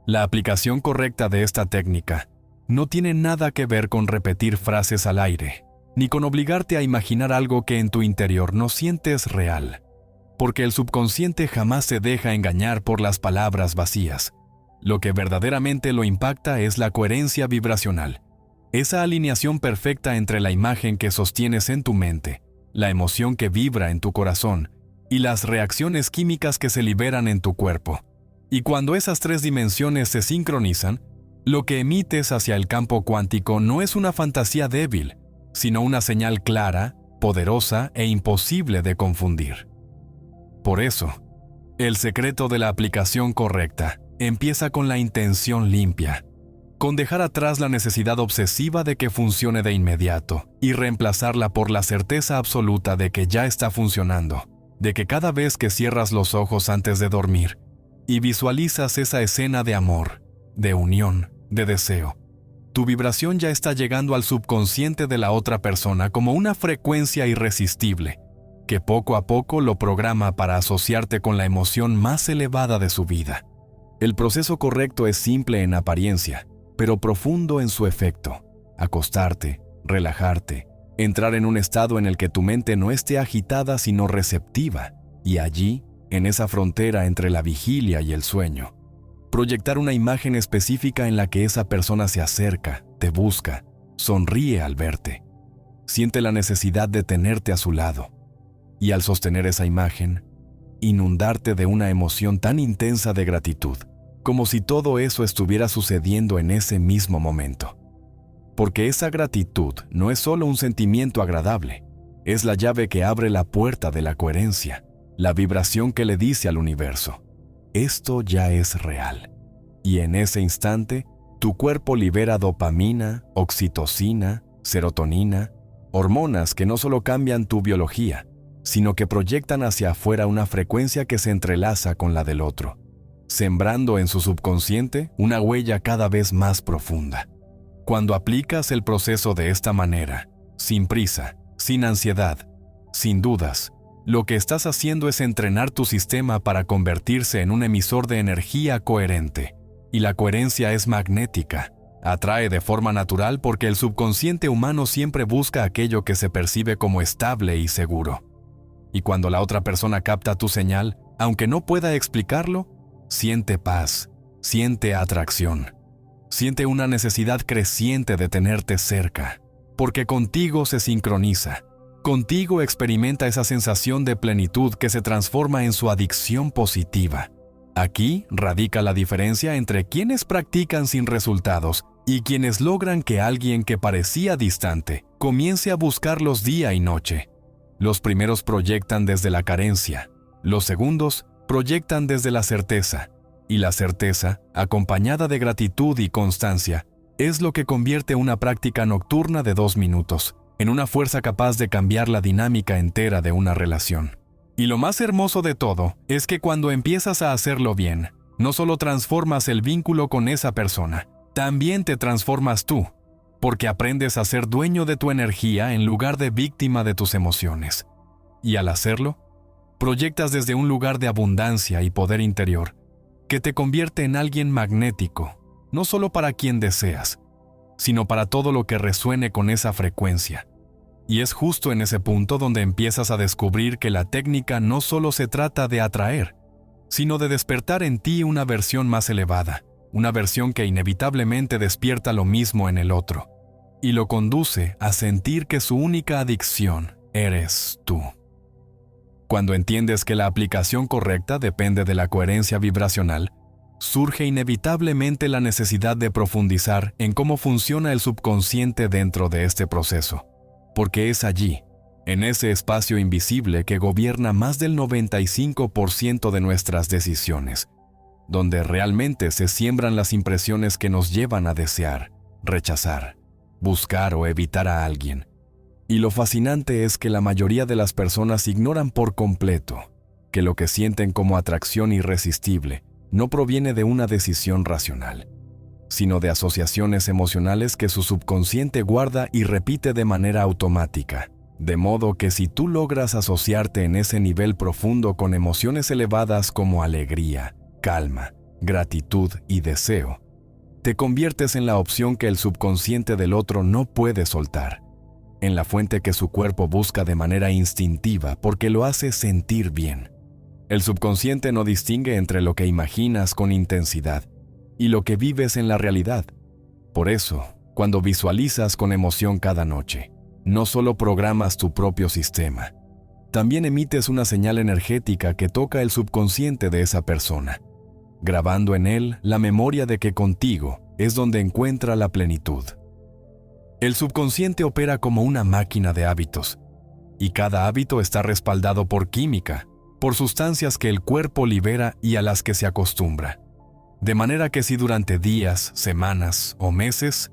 A: La aplicación correcta de esta técnica no tiene nada que ver con repetir frases al aire, ni con obligarte a imaginar algo que en tu interior no sientes real, porque el subconsciente jamás se deja engañar por las palabras vacías. Lo que verdaderamente lo impacta es la coherencia vibracional, esa alineación perfecta entre la imagen que sostienes en tu mente, la emoción que vibra en tu corazón y las reacciones químicas que se liberan en tu cuerpo. Y cuando esas 3 dimensiones se sincronizan, lo que emites hacia el campo cuántico no es una fantasía débil, sino una señal clara, poderosa e imposible de confundir. Por eso, el secreto de la aplicación correcta empieza con la intención limpia, con dejar atrás la necesidad obsesiva de que funcione de inmediato y reemplazarla por la certeza absoluta de que ya está funcionando, de que cada vez que cierras los ojos antes de dormir y visualizas esa escena de amor, de unión, de deseo, tu vibración ya está llegando al subconsciente de la otra persona como una frecuencia irresistible, que poco a poco lo programa para asociarte con la emoción más elevada de su vida. El proceso correcto es simple en apariencia, pero profundo en su efecto. Acostarte, relajarte, entrar en un estado en el que tu mente no esté agitada sino receptiva, y allí, en esa frontera entre la vigilia y el sueño, proyectar una imagen específica en la que esa persona se acerca, te busca, sonríe al verte. Siente la necesidad de tenerte a su lado, y al sostener esa imagen, inundarte de una emoción tan intensa de gratitud, como si todo eso estuviera sucediendo en ese mismo momento. Porque esa gratitud no es solo un sentimiento agradable, es la llave que abre la puerta de la coherencia, la vibración que le dice al universo: esto ya es real. Y en ese instante, tu cuerpo libera dopamina, oxitocina, serotonina, hormonas que no solo cambian tu biología, sino que proyectan hacia afuera una frecuencia que se entrelaza con la del otro, sembrando en su subconsciente una huella cada vez más profunda. Cuando aplicas el proceso de esta manera, sin prisa, sin ansiedad, sin dudas, lo que estás haciendo es entrenar tu sistema para convertirse en un emisor de energía coherente. Y la coherencia es magnética. Atrae de forma natural porque el subconsciente humano siempre busca aquello que se percibe como estable y seguro. Y cuando la otra persona capta tu señal, aunque no pueda explicarlo, siente paz, siente atracción, siente una necesidad creciente de tenerte cerca, porque contigo se sincroniza. Contigo experimenta esa sensación de plenitud que se transforma en su adicción positiva. Aquí radica la diferencia entre quienes practican sin resultados y quienes logran que alguien que parecía distante comience a buscarlos día y noche. Los primeros proyectan desde la carencia, los segundos proyectan desde la certeza, y la certeza, acompañada de gratitud y constancia, es lo que convierte una práctica nocturna de 2 minutos en una fuerza capaz de cambiar la dinámica entera de una relación. Y lo más hermoso de todo es que cuando empiezas a hacerlo bien, no solo transformas el vínculo con esa persona, también te transformas tú, porque aprendes a ser dueño de tu energía en lugar de víctima de tus emociones. Y al hacerlo, proyectas desde un lugar de abundancia y poder interior, que te convierte en alguien magnético, no solo para quien deseas, sino para todo lo que resuene con esa frecuencia. Y es justo en ese punto donde empiezas a descubrir que la técnica no solo se trata de atraer, sino de despertar en ti una versión más elevada, una versión que inevitablemente despierta lo mismo en el otro, y lo conduce a sentir que su única adicción eres tú. Cuando entiendes que la aplicación correcta depende de la coherencia vibracional, surge inevitablemente la necesidad de profundizar en cómo funciona el subconsciente dentro de este proceso. Porque es allí, en ese espacio invisible que gobierna más del 95% de nuestras decisiones, donde realmente se siembran las impresiones que nos llevan a desear, rechazar, buscar o evitar a alguien. Y lo fascinante es que la mayoría de las personas ignoran por completo que lo que sienten como atracción irresistible no proviene de una decisión racional, sino de asociaciones emocionales que su subconsciente guarda y repite de manera automática. De modo que si tú logras asociarte en ese nivel profundo con emociones elevadas como alegría, calma, gratitud y deseo, te conviertes en la opción que el subconsciente del otro no puede soltar, en la fuente que su cuerpo busca de manera instintiva porque lo hace sentir bien. El subconsciente no distingue entre lo que imaginas con intensidad y lo que vives en la realidad. Por eso, cuando visualizas con emoción cada noche, no solo programas tu propio sistema, también emites una señal energética que toca el subconsciente de esa persona, grabando en él la memoria de que contigo es donde encuentra la plenitud. El subconsciente opera como una máquina de hábitos, y cada hábito está respaldado por química, por sustancias que el cuerpo libera y a las que se acostumbra. De manera que si durante días, semanas o meses,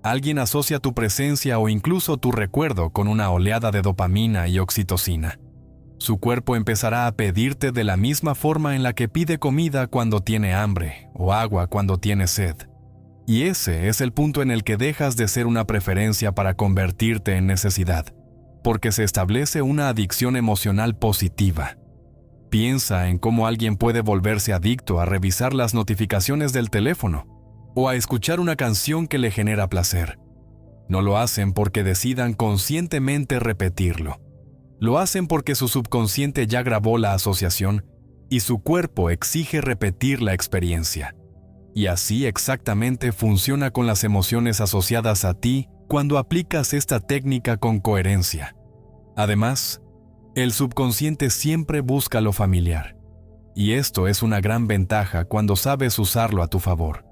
A: alguien asocia tu presencia o incluso tu recuerdo con una oleada de dopamina y oxitocina, su cuerpo empezará a pedirte de la misma forma en la que pide comida cuando tiene hambre o agua cuando tiene sed. Y ese es el punto en el que dejas de ser una preferencia para convertirte en necesidad, porque se establece una adicción emocional positiva. Piensa en cómo alguien puede volverse adicto a revisar las notificaciones del teléfono o a escuchar una canción que le genera placer. No lo hacen porque decidan conscientemente repetirlo. Lo hacen porque su subconsciente ya grabó la asociación y su cuerpo exige repetir la experiencia. Y así exactamente funciona con las emociones asociadas a ti cuando aplicas esta técnica con coherencia. Además, el subconsciente siempre busca lo familiar. Y esto es una gran ventaja cuando sabes usarlo a tu favor.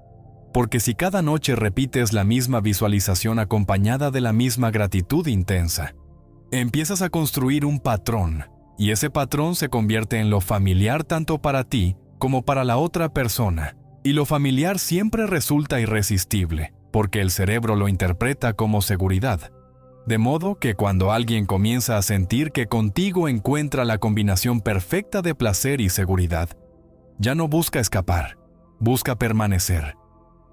A: Porque si cada noche repites la misma visualización acompañada de la misma gratitud intensa, empiezas a construir un patrón, y ese patrón se convierte en lo familiar tanto para ti como para la otra persona. Y lo familiar siempre resulta irresistible, porque el cerebro lo interpreta como seguridad. De modo que cuando alguien comienza a sentir que contigo encuentra la combinación perfecta de placer y seguridad, ya no busca escapar, busca permanecer,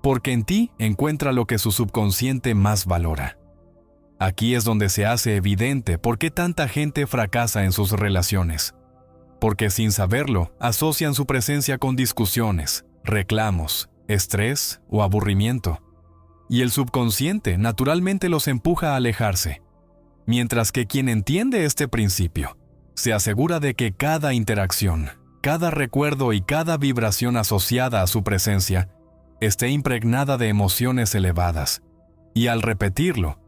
A: porque en ti encuentra lo que su subconsciente más valora. Aquí es donde se hace evidente por qué tanta gente fracasa en sus relaciones, porque sin saberlo asocian su presencia con discusiones, reclamos, estrés o aburrimiento. Y el subconsciente naturalmente los empuja a alejarse, mientras que quien entiende este principio se asegura de que cada interacción, cada recuerdo y cada vibración asociada a su presencia esté impregnada de emociones elevadas, y al repetirlo,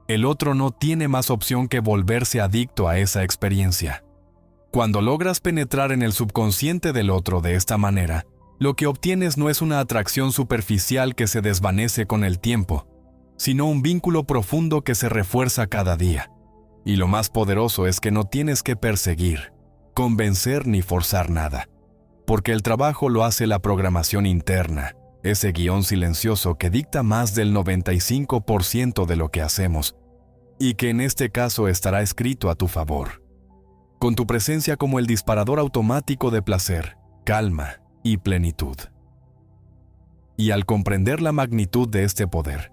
A: el otro no tiene más opción que volverse adicto a esa experiencia. Cuando logras penetrar en el subconsciente del otro de esta manera, lo que obtienes no es una atracción superficial que se desvanece con el tiempo, sino un vínculo profundo que se refuerza cada día. Y lo más poderoso es que no tienes que perseguir, convencer ni forzar nada, porque el trabajo lo hace la programación interna, ese guión silencioso que dicta más del 95% de lo que hacemos, y que en este caso estará escrito a tu favor. Con tu presencia como el disparador automático de placer, calma y plenitud. Y al comprender la magnitud de este poder,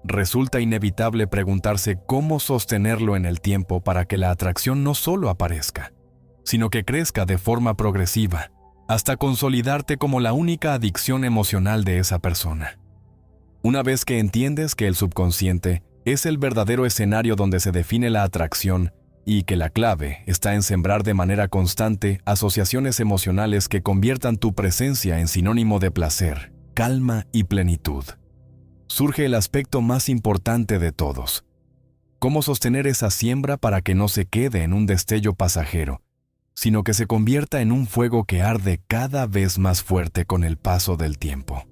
A: resulta inevitable preguntarse cómo sostenerlo en el tiempo para que la atracción no solo aparezca, sino que crezca de forma progresiva, hasta consolidarte como la única adicción emocional de esa persona. Una vez que entiendes que el subconsciente es el verdadero escenario donde se define la atracción y que la clave está en sembrar de manera constante asociaciones emocionales que conviertan tu presencia en sinónimo de placer, calma y plenitud, surge el aspecto más importante de todos: cómo sostener esa siembra para que no se quede en un destello pasajero, sino que se convierta en un fuego que arde cada vez más fuerte con el paso del tiempo.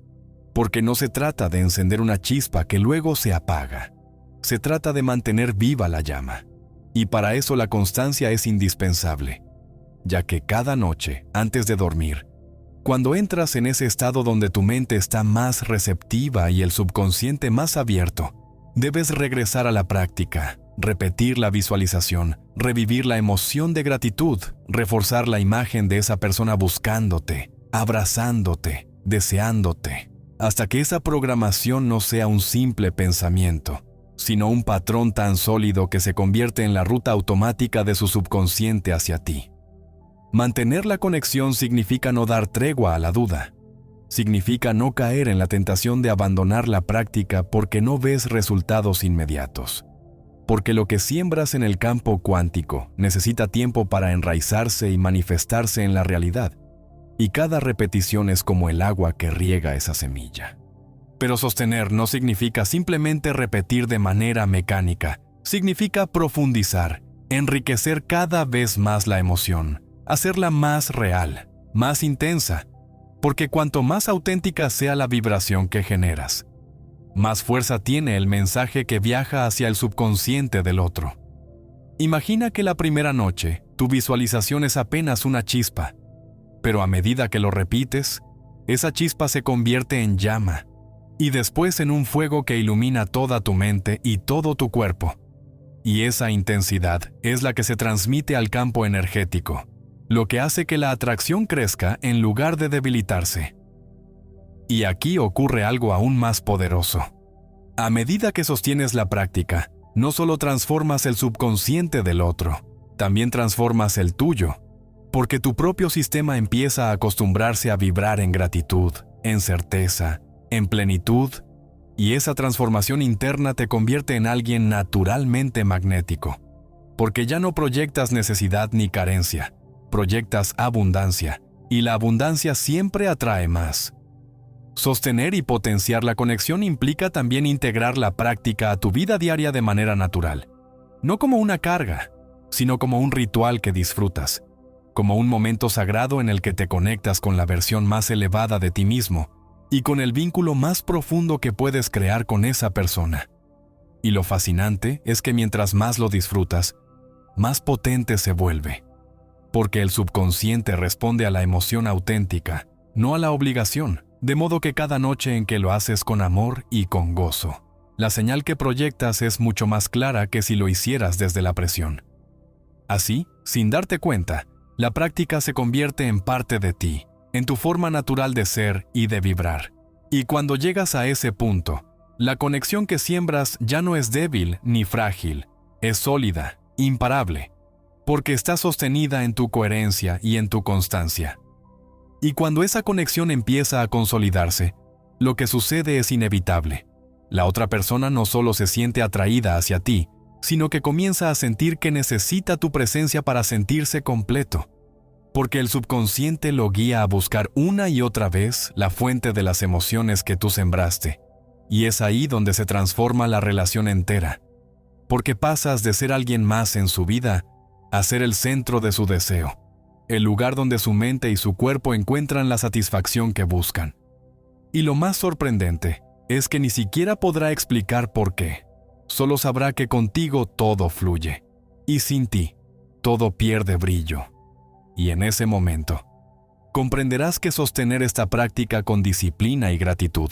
A: Porque no se trata de encender una chispa que luego se apaga, se trata de mantener viva la llama. Y para eso la constancia es indispensable, ya que cada noche, antes de dormir, cuando entras en ese estado donde tu mente está más receptiva y el subconsciente más abierto, debes regresar a la práctica, repetir la visualización, revivir la emoción de gratitud, reforzar la imagen de esa persona buscándote, abrazándote, deseándote, hasta que esa programación no sea un simple pensamiento, sino un patrón tan sólido que se convierte en la ruta automática de su subconsciente hacia ti. Mantener la conexión significa no dar tregua a la duda. Significa no caer en la tentación de abandonar la práctica porque no ves resultados inmediatos. Porque lo que siembras en el campo cuántico necesita tiempo para enraizarse y manifestarse en la realidad, y cada repetición es como el agua que riega esa semilla. Pero sostener no significa simplemente repetir de manera mecánica, significa profundizar, enriquecer cada vez más la emoción, hacerla más real, más intensa, porque cuanto más auténtica sea la vibración que generas, más fuerza tiene el mensaje que viaja hacia el subconsciente del otro. Imagina que la primera noche tu visualización es apenas una chispa, pero a medida que lo repites, esa chispa se convierte en llama y después en un fuego que ilumina toda tu mente y todo tu cuerpo. Y esa intensidad es la que se transmite al campo energético, lo que hace que la atracción crezca en lugar de debilitarse. Y aquí ocurre algo aún más poderoso. A medida que sostienes la práctica, no solo transformas el subconsciente del otro, también transformas el tuyo. porque tu propio sistema empieza a acostumbrarse a vibrar en gratitud, en certeza, en plenitud, y esa transformación interna te convierte en alguien naturalmente magnético, porque ya no proyectas necesidad ni carencia, proyectas abundancia, y la abundancia siempre atrae más. Sostener y potenciar la conexión implica también integrar la práctica a tu vida diaria de manera natural, no como una carga, sino como un ritual que disfrutas, como un momento sagrado en el que te conectas con la versión más elevada de ti mismo y con el vínculo más profundo que puedes crear con esa persona. Y lo fascinante es que mientras más lo disfrutas, más potente se vuelve, porque el subconsciente responde a la emoción auténtica, no a la obligación, de modo que cada noche en que lo haces con amor y con gozo, la señal que proyectas es mucho más clara que si lo hicieras desde la presión. Así, sin darte cuenta, la práctica se convierte en parte de ti, en tu forma natural de ser y de vibrar. Y cuando llegas a ese punto, la conexión que siembras ya no es débil ni frágil, es sólida, imparable, porque está sostenida en tu coherencia y en tu constancia. Y cuando esa conexión empieza a consolidarse, lo que sucede es inevitable. La otra persona no solo se siente atraída hacia ti, sino que comienza a sentir que necesita tu presencia para sentirse completo, porque el subconsciente lo guía a buscar una y otra vez la fuente de las emociones que tú sembraste, y es ahí donde se transforma la relación entera, porque pasas de ser alguien más en su vida a ser el centro de su deseo, el lugar donde su mente y su cuerpo encuentran la satisfacción que buscan. Y lo más sorprendente es que ni siquiera podrá explicar por qué. Solo sabrá que contigo todo fluye, y sin ti, todo pierde brillo. Y en ese momento, comprenderás que sostener esta práctica con disciplina y gratitud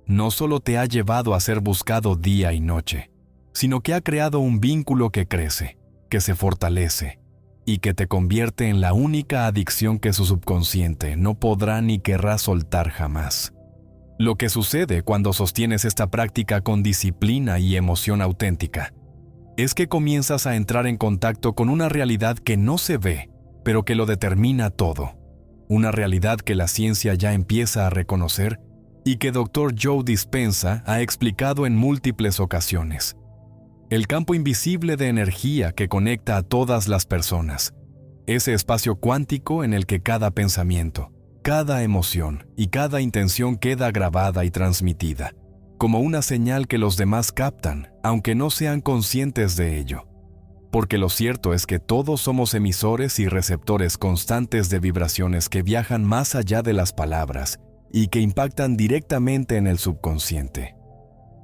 A: no solo te ha llevado a ser buscado día y noche, sino que ha creado un vínculo que crece, que se fortalece, y que te convierte en la única adicción que su subconsciente no podrá ni querrá soltar jamás. Lo que sucede cuando sostienes esta práctica con disciplina y emoción auténtica es que comienzas a entrar en contacto con una realidad que no se ve, pero que lo determina todo. Una realidad que la ciencia ya empieza a reconocer y que Dr. Joe Dispenza ha explicado en múltiples ocasiones. El campo invisible de energía que conecta a todas las personas. Ese espacio cuántico en el que cada pensamiento, cada emoción y cada intención queda grabada y transmitida, como una señal que los demás captan, aunque no sean conscientes de ello. Porque lo cierto es que todos somos emisores y receptores constantes de vibraciones que viajan más allá de las palabras y que impactan directamente en el subconsciente.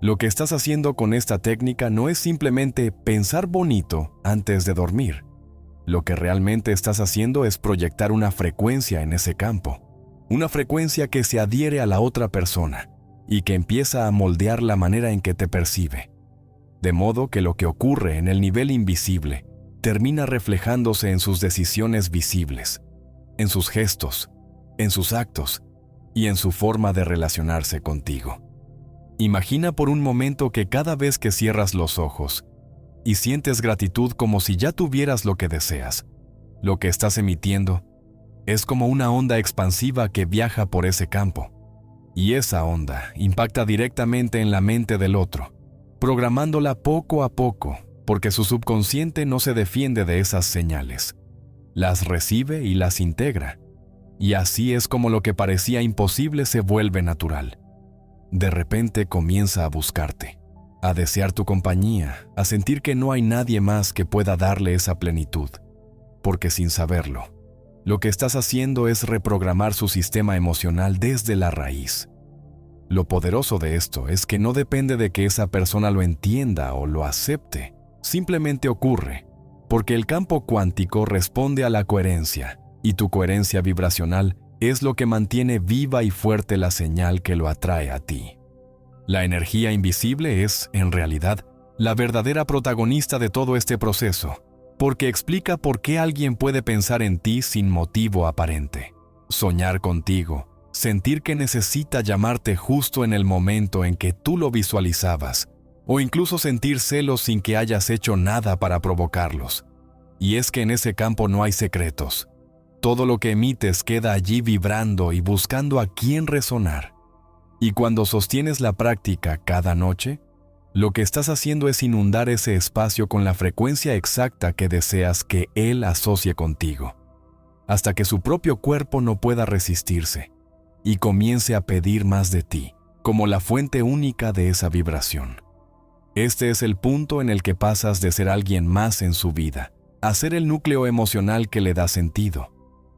A: Lo que estás haciendo con esta técnica no es simplemente pensar bonito antes de dormir. Lo que realmente estás haciendo es proyectar una frecuencia en ese campo. Una frecuencia que se adhiere a la otra persona y que empieza a moldear la manera en que te percibe. De modo que lo que ocurre en el nivel invisible termina reflejándose en sus decisiones visibles, en sus gestos, en sus actos y en su forma de relacionarse contigo. Imagina por un momento que cada vez que cierras los ojos y sientes gratitud como si ya tuvieras lo que deseas, lo que estás emitiendo es como una onda expansiva que viaja por ese campo, y esa onda impacta directamente en la mente del otro, programándola poco a poco, porque su subconsciente no se defiende de esas señales. Las recibe y las integra, y así es como lo que parecía imposible se vuelve natural. De repente comienza a buscarte, a desear tu compañía, a sentir que no hay nadie más que pueda darle esa plenitud, porque sin saberlo, lo que estás haciendo es reprogramar su sistema emocional desde la raíz. Lo poderoso de esto es que no depende de que esa persona lo entienda o lo acepte, simplemente ocurre, porque el campo cuántico responde a la coherencia, y tu coherencia vibracional es lo que mantiene viva y fuerte la señal que lo atrae a ti. La energía invisible es, en realidad, la verdadera protagonista de todo este proceso, porque explica por qué alguien puede pensar en ti sin motivo aparente, soñar contigo, sentir que necesita llamarte justo en el momento en que tú lo visualizabas, o incluso sentir celos sin que hayas hecho nada para provocarlos. Y es que en ese campo no hay secretos, Todo lo que emites queda allí vibrando y buscando a quién resonar. Y cuando sostienes la práctica cada noche, lo que estás haciendo es inundar ese espacio con la frecuencia exacta que deseas que él asocie contigo, hasta que su propio cuerpo no pueda resistirse y comience a pedir más de ti, como la fuente única de esa vibración. Este es el punto en el que pasas de ser alguien más en su vida a ser el núcleo emocional que le da sentido,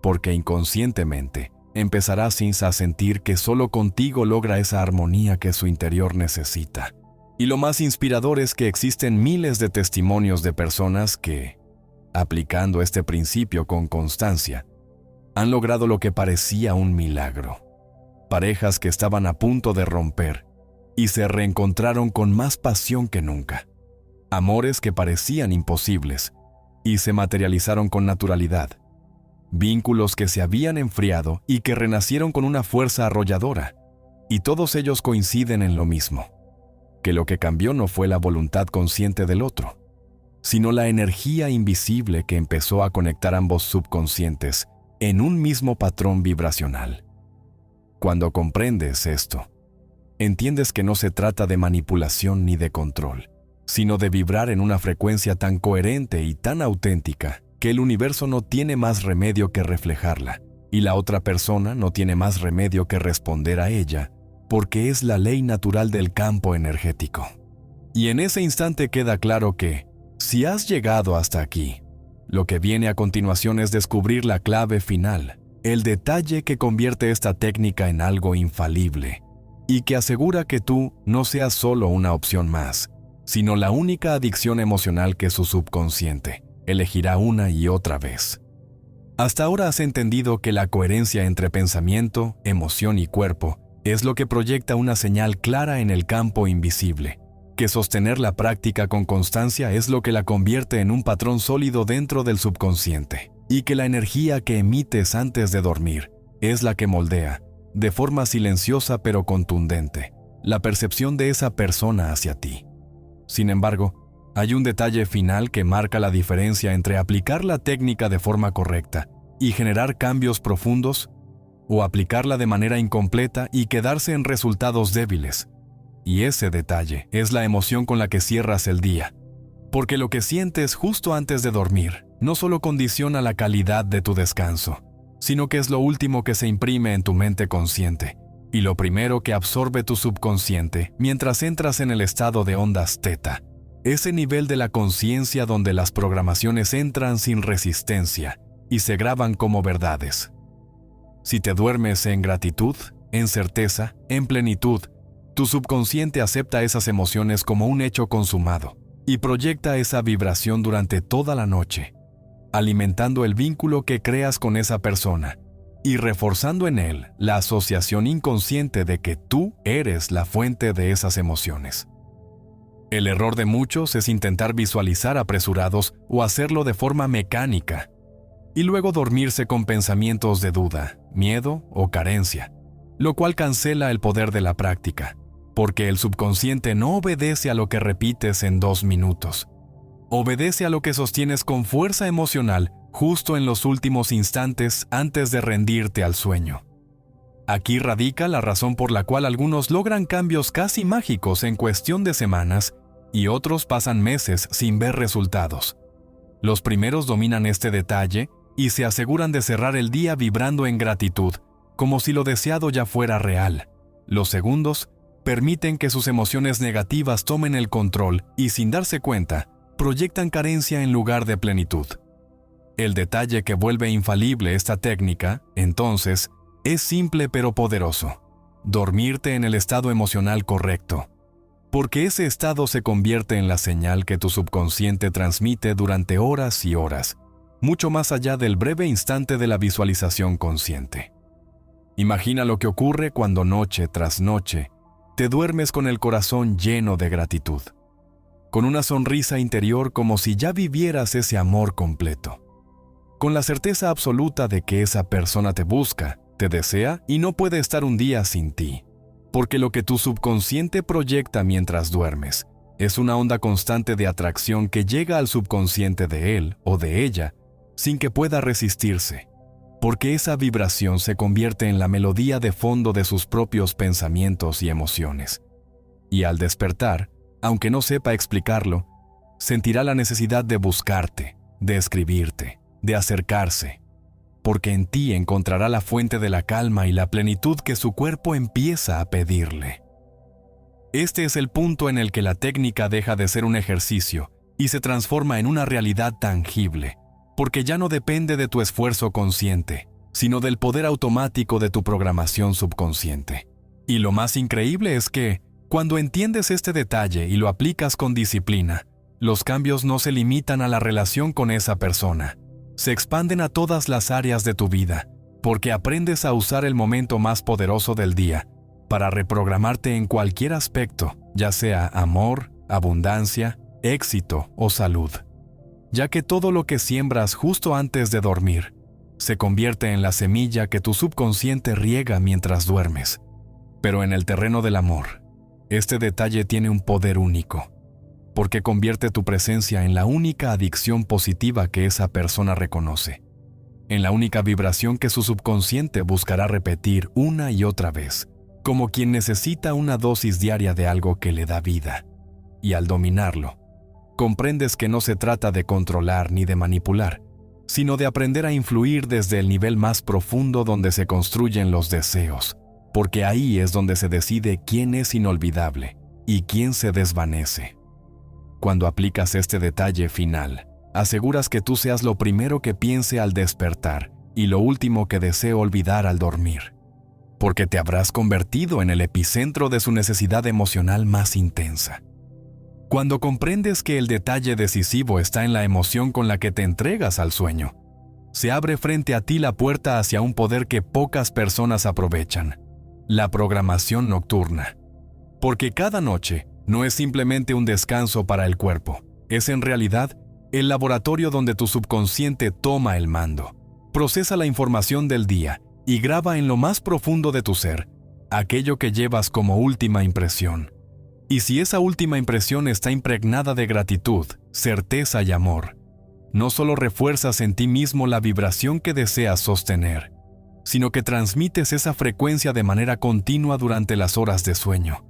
A: porque inconscientemente empezarás a sentir que solo contigo logra esa armonía que su interior necesita. Y lo más inspirador es que existen miles de testimonios de personas que, aplicando este principio con constancia, han logrado lo que parecía un milagro. Parejas que estaban a punto de romper y se reencontraron con más pasión que nunca. Amores que parecían imposibles y se materializaron con naturalidad. Vínculos que se habían enfriado y que renacieron con una fuerza arrolladora. Y todos ellos coinciden en lo mismo, que lo que cambió no fue la voluntad consciente del otro, sino la energía invisible que empezó a conectar ambos subconscientes en un mismo patrón vibracional. Cuando comprendes esto, entiendes que no se trata de manipulación ni de control, sino de vibrar en una frecuencia tan coherente y tan auténtica que el universo no tiene más remedio que reflejarla, y la otra persona no tiene más remedio que responder a ella, porque es la ley natural del campo energético. Y en ese instante queda claro que, si has llegado hasta aquí, lo que viene a continuación es descubrir la clave final, el detalle que convierte esta técnica en algo infalible, y que asegura que tú no seas solo una opción más, sino la única adicción emocional que su subconsciente elegirá una y otra vez. Hasta ahora has entendido que la coherencia entre pensamiento, emoción y cuerpo es lo que proyecta una señal clara en el campo invisible, que sostener la práctica con constancia es lo que la convierte en un patrón sólido dentro del subconsciente, y que la energía que emites antes de dormir es la que moldea, de forma silenciosa pero contundente, la percepción de esa persona hacia ti. Sin embargo, hay un detalle final que marca la diferencia entre aplicar la técnica de forma correcta y generar cambios profundos, o aplicarla de manera incompleta y quedarse en resultados débiles. Y ese detalle es la emoción con la que cierras el día, porque lo que sientes justo antes de dormir no solo condiciona la calidad de tu descanso, sino que es lo último que se imprime en tu mente consciente y lo primero que absorbe tu subconsciente mientras entras en el estado de ondas teta, ese nivel de la conciencia donde las programaciones entran sin resistencia y se graban como verdades. Si te duermes en gratitud, en certeza, en plenitud, tu subconsciente acepta esas emociones como un hecho consumado y proyecta esa vibración durante toda la noche, alimentando el vínculo que creas con esa persona y reforzando en él la asociación inconsciente de que tú eres la fuente de esas emociones. El error de muchos es intentar visualizar apresurados o hacerlo de forma mecánica, y luego dormirse con pensamientos de duda, miedo o carencia, lo cual cancela el poder de la práctica, porque el subconsciente no obedece a lo que repites en 2 minutos. Obedece a lo que sostienes con fuerza emocional justo en los últimos instantes antes de rendirte al sueño. Aquí radica la razón por la cual algunos logran cambios casi mágicos en cuestión de semanas y otros pasan meses sin ver resultados. Los primeros dominan este detalle y se aseguran de cerrar el día vibrando en gratitud, como si lo deseado ya fuera real. Los segundos permiten que sus emociones negativas tomen el control y, sin darse cuenta, proyectan carencia en lugar de plenitud. El detalle que vuelve infalible esta técnica, entonces, es simple pero poderoso: dormirte en el estado emocional correcto, porque ese estado se convierte en la señal que tu subconsciente transmite durante horas y horas, mucho más allá del breve instante de la visualización consciente. Imagina lo que ocurre cuando noche tras noche te duermes con el corazón lleno de gratitud, con una sonrisa interior como si ya vivieras ese amor completo, con la certeza absoluta de que esa persona te busca, te desea y no puede estar un día sin ti, porque lo que tu subconsciente proyecta mientras duermes es una onda constante de atracción que llega al subconsciente de él o de ella sin que pueda resistirse. porque esa vibración se convierte en la melodía de fondo de sus propios pensamientos y emociones. Y al despertar, aunque no sepa explicarlo, sentirá la necesidad de buscarte, de escribirte, de acercarse, porque en ti encontrará la fuente de la calma y la plenitud que su cuerpo empieza a pedirle. Este es el punto en el que la técnica deja de ser un ejercicio y se transforma en una realidad tangible, porque ya no depende de tu esfuerzo consciente, sino del poder automático de tu programación subconsciente. Y lo más increíble es que, cuando entiendes este detalle y lo aplicas con disciplina, los cambios no se limitan a la relación con esa persona, se expanden a todas las áreas de tu vida, porque aprendes a usar el momento más poderoso del día para reprogramarte en cualquier aspecto, ya sea amor, abundancia, éxito o salud. Ya que todo lo que siembras justo antes de dormir se convierte en la semilla que tu subconsciente riega mientras duermes. Pero en el terreno del amor, este detalle tiene un poder único, porque convierte tu presencia en la única adicción positiva que esa persona reconoce, en la única vibración que su subconsciente buscará repetir una y otra vez, como quien necesita una dosis diaria de algo que le da vida. Y al dominarlo, comprendes que no se trata de controlar ni de manipular, sino de aprender a influir desde el nivel más profundo donde se construyen los deseos, porque ahí es donde se decide quién es inolvidable y quién se desvanece. Cuando aplicas este detalle final, aseguras que tú seas lo primero que piense al despertar y lo último que desee olvidar al dormir, porque te habrás convertido en el epicentro de su necesidad emocional más intensa. Cuando comprendes que el detalle decisivo está en la emoción con la que te entregas al sueño, se abre frente a ti la puerta hacia un poder que pocas personas aprovechan: la programación nocturna. Porque cada noche no es simplemente un descanso para el cuerpo, es en realidad el laboratorio donde tu subconsciente toma el mando, procesa la información del día y graba en lo más profundo de tu ser aquello que llevas como última impresión. Y si esa última impresión está impregnada de gratitud, certeza y amor, no solo refuerzas en ti mismo la vibración que deseas sostener, sino que transmites esa frecuencia de manera continua durante las horas de sueño,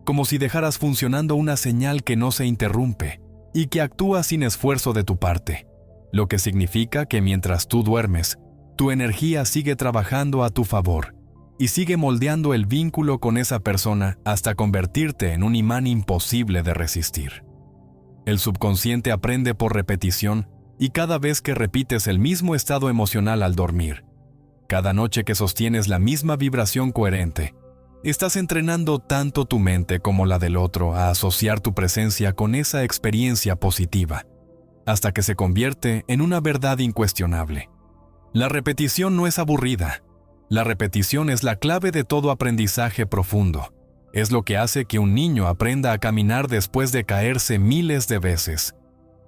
A: como si dejaras funcionando una señal que no se interrumpe y que actúa sin esfuerzo de tu parte, lo que significa que mientras tú duermes, tu energía sigue trabajando a tu favor y sigue moldeando el vínculo con esa persona hasta convertirte en un imán imposible de resistir. El subconsciente aprende por repetición y cada vez que repites el mismo estado emocional al dormir, cada noche que sostienes la misma vibración coherente, estás entrenando tanto tu mente como la del otro a asociar tu presencia con esa experiencia positiva, hasta que se convierte en una verdad incuestionable. La repetición no es aburrida. La repetición es la clave de todo aprendizaje profundo. Es lo que hace que un niño aprenda a caminar después de caerse miles de veces.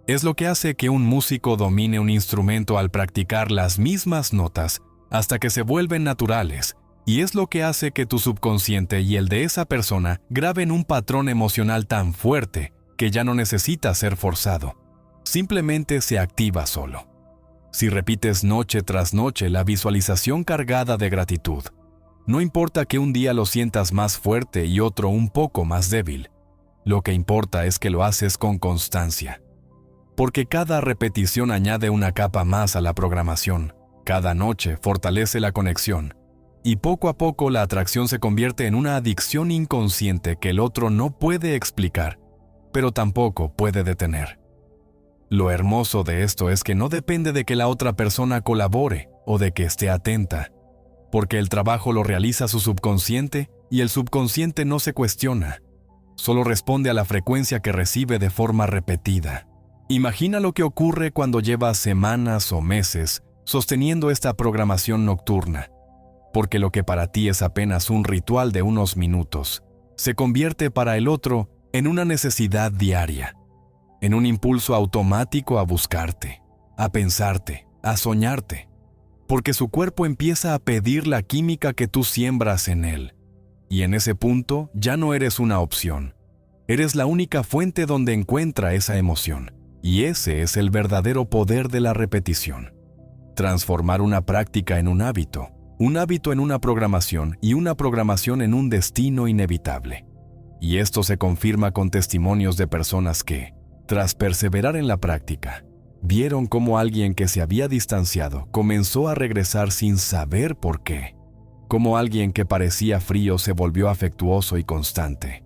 A: Es lo que hace que un músico domine un instrumento al practicar las mismas notas hasta que se vuelven naturales. Y es lo que hace que tu subconsciente y el de esa persona graben un patrón emocional tan fuerte que ya no necesita ser forzado. Simplemente se activa solo. Si repites noche tras noche la visualización cargada de gratitud, no importa que un día lo sientas más fuerte y otro un poco más débil, lo que importa es que lo haces con constancia. Porque cada repetición añade una capa más a la programación, cada noche fortalece la conexión, y poco a poco la atracción se convierte en una adicción inconsciente que el otro no puede explicar, pero tampoco puede detener. Lo hermoso de esto es que no depende de que la otra persona colabore o de que esté atenta, porque el trabajo lo realiza su subconsciente y el subconsciente no se cuestiona, solo responde a la frecuencia que recibe de forma repetida. Imagina lo que ocurre cuando llevas semanas o meses sosteniendo esta programación nocturna, porque lo que para ti es apenas un ritual de unos minutos, se convierte para el otro en una necesidad diaria, en un impulso automático a buscarte, a pensarte, a soñarte, porque su cuerpo empieza a pedir la química que tú siembras en él. Y en ese punto ya no eres una opción. Eres la única fuente donde encuentra esa emoción. Y ese es el verdadero poder de la repetición. transformar una práctica en un hábito en una programación y una programación en un destino inevitable. Y esto se confirma con testimonios de personas que, tras perseverar en la práctica, vieron cómo alguien que se había distanciado comenzó a regresar sin saber por qué, cómo alguien que parecía frío se volvió afectuoso y constante,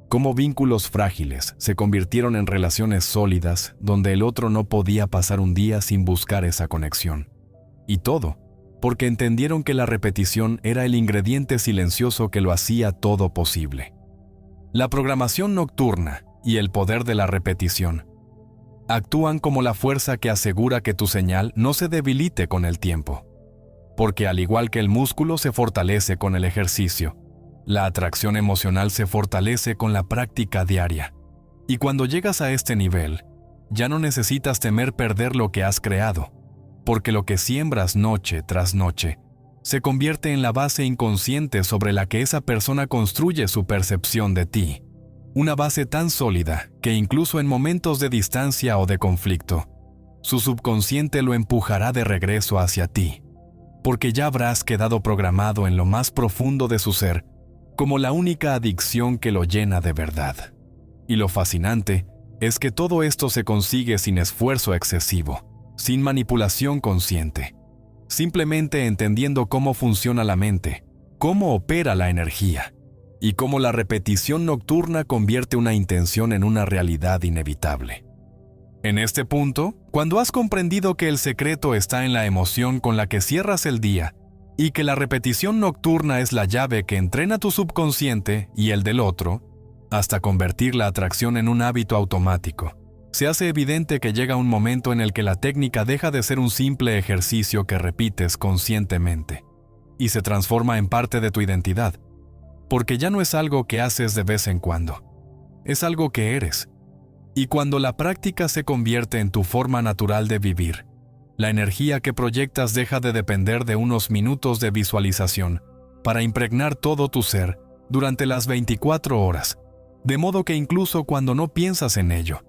A: cómo vínculos frágiles se convirtieron en relaciones sólidas donde el otro no podía pasar un día sin buscar esa conexión. Y todo porque entendieron que la repetición era el ingrediente silencioso que lo hacía todo posible. La programación nocturna y el poder de la repetición actúan como la fuerza que asegura que tu señal no se debilite con el tiempo. Porque al igual que el músculo se fortalece con el ejercicio, la atracción emocional se fortalece con la práctica diaria. Y cuando llegas a este nivel, ya no necesitas temer perder lo que has creado, porque lo que siembras noche tras noche se convierte en la base inconsciente sobre la que esa persona construye su percepción de ti. Una base tan sólida que incluso en momentos de distancia o de conflicto, su subconsciente lo empujará de regreso hacia ti, porque ya habrás quedado programado en lo más profundo de su ser como la única adicción que lo llena de verdad. Y lo fascinante es que todo esto se consigue sin esfuerzo excesivo, sin manipulación consciente, simplemente entendiendo cómo funciona la mente, cómo opera la energía, y cómo la repetición nocturna convierte una intención en una realidad inevitable. En este punto, cuando has comprendido que el secreto está en la emoción con la que cierras el día, y que la repetición nocturna es la llave que entrena tu subconsciente y el del otro, hasta convertir la atracción en un hábito automático, se hace evidente que llega un momento en el que la técnica deja de ser un simple ejercicio que repites conscientemente y se transforma en parte de tu identidad, porque ya no es algo que haces de vez en cuando, es algo que eres. Y cuando la práctica se convierte en tu forma natural de vivir, la energía que proyectas deja de depender de unos minutos de visualización para impregnar todo tu ser durante las 24 horas, de modo que incluso cuando no piensas en ello,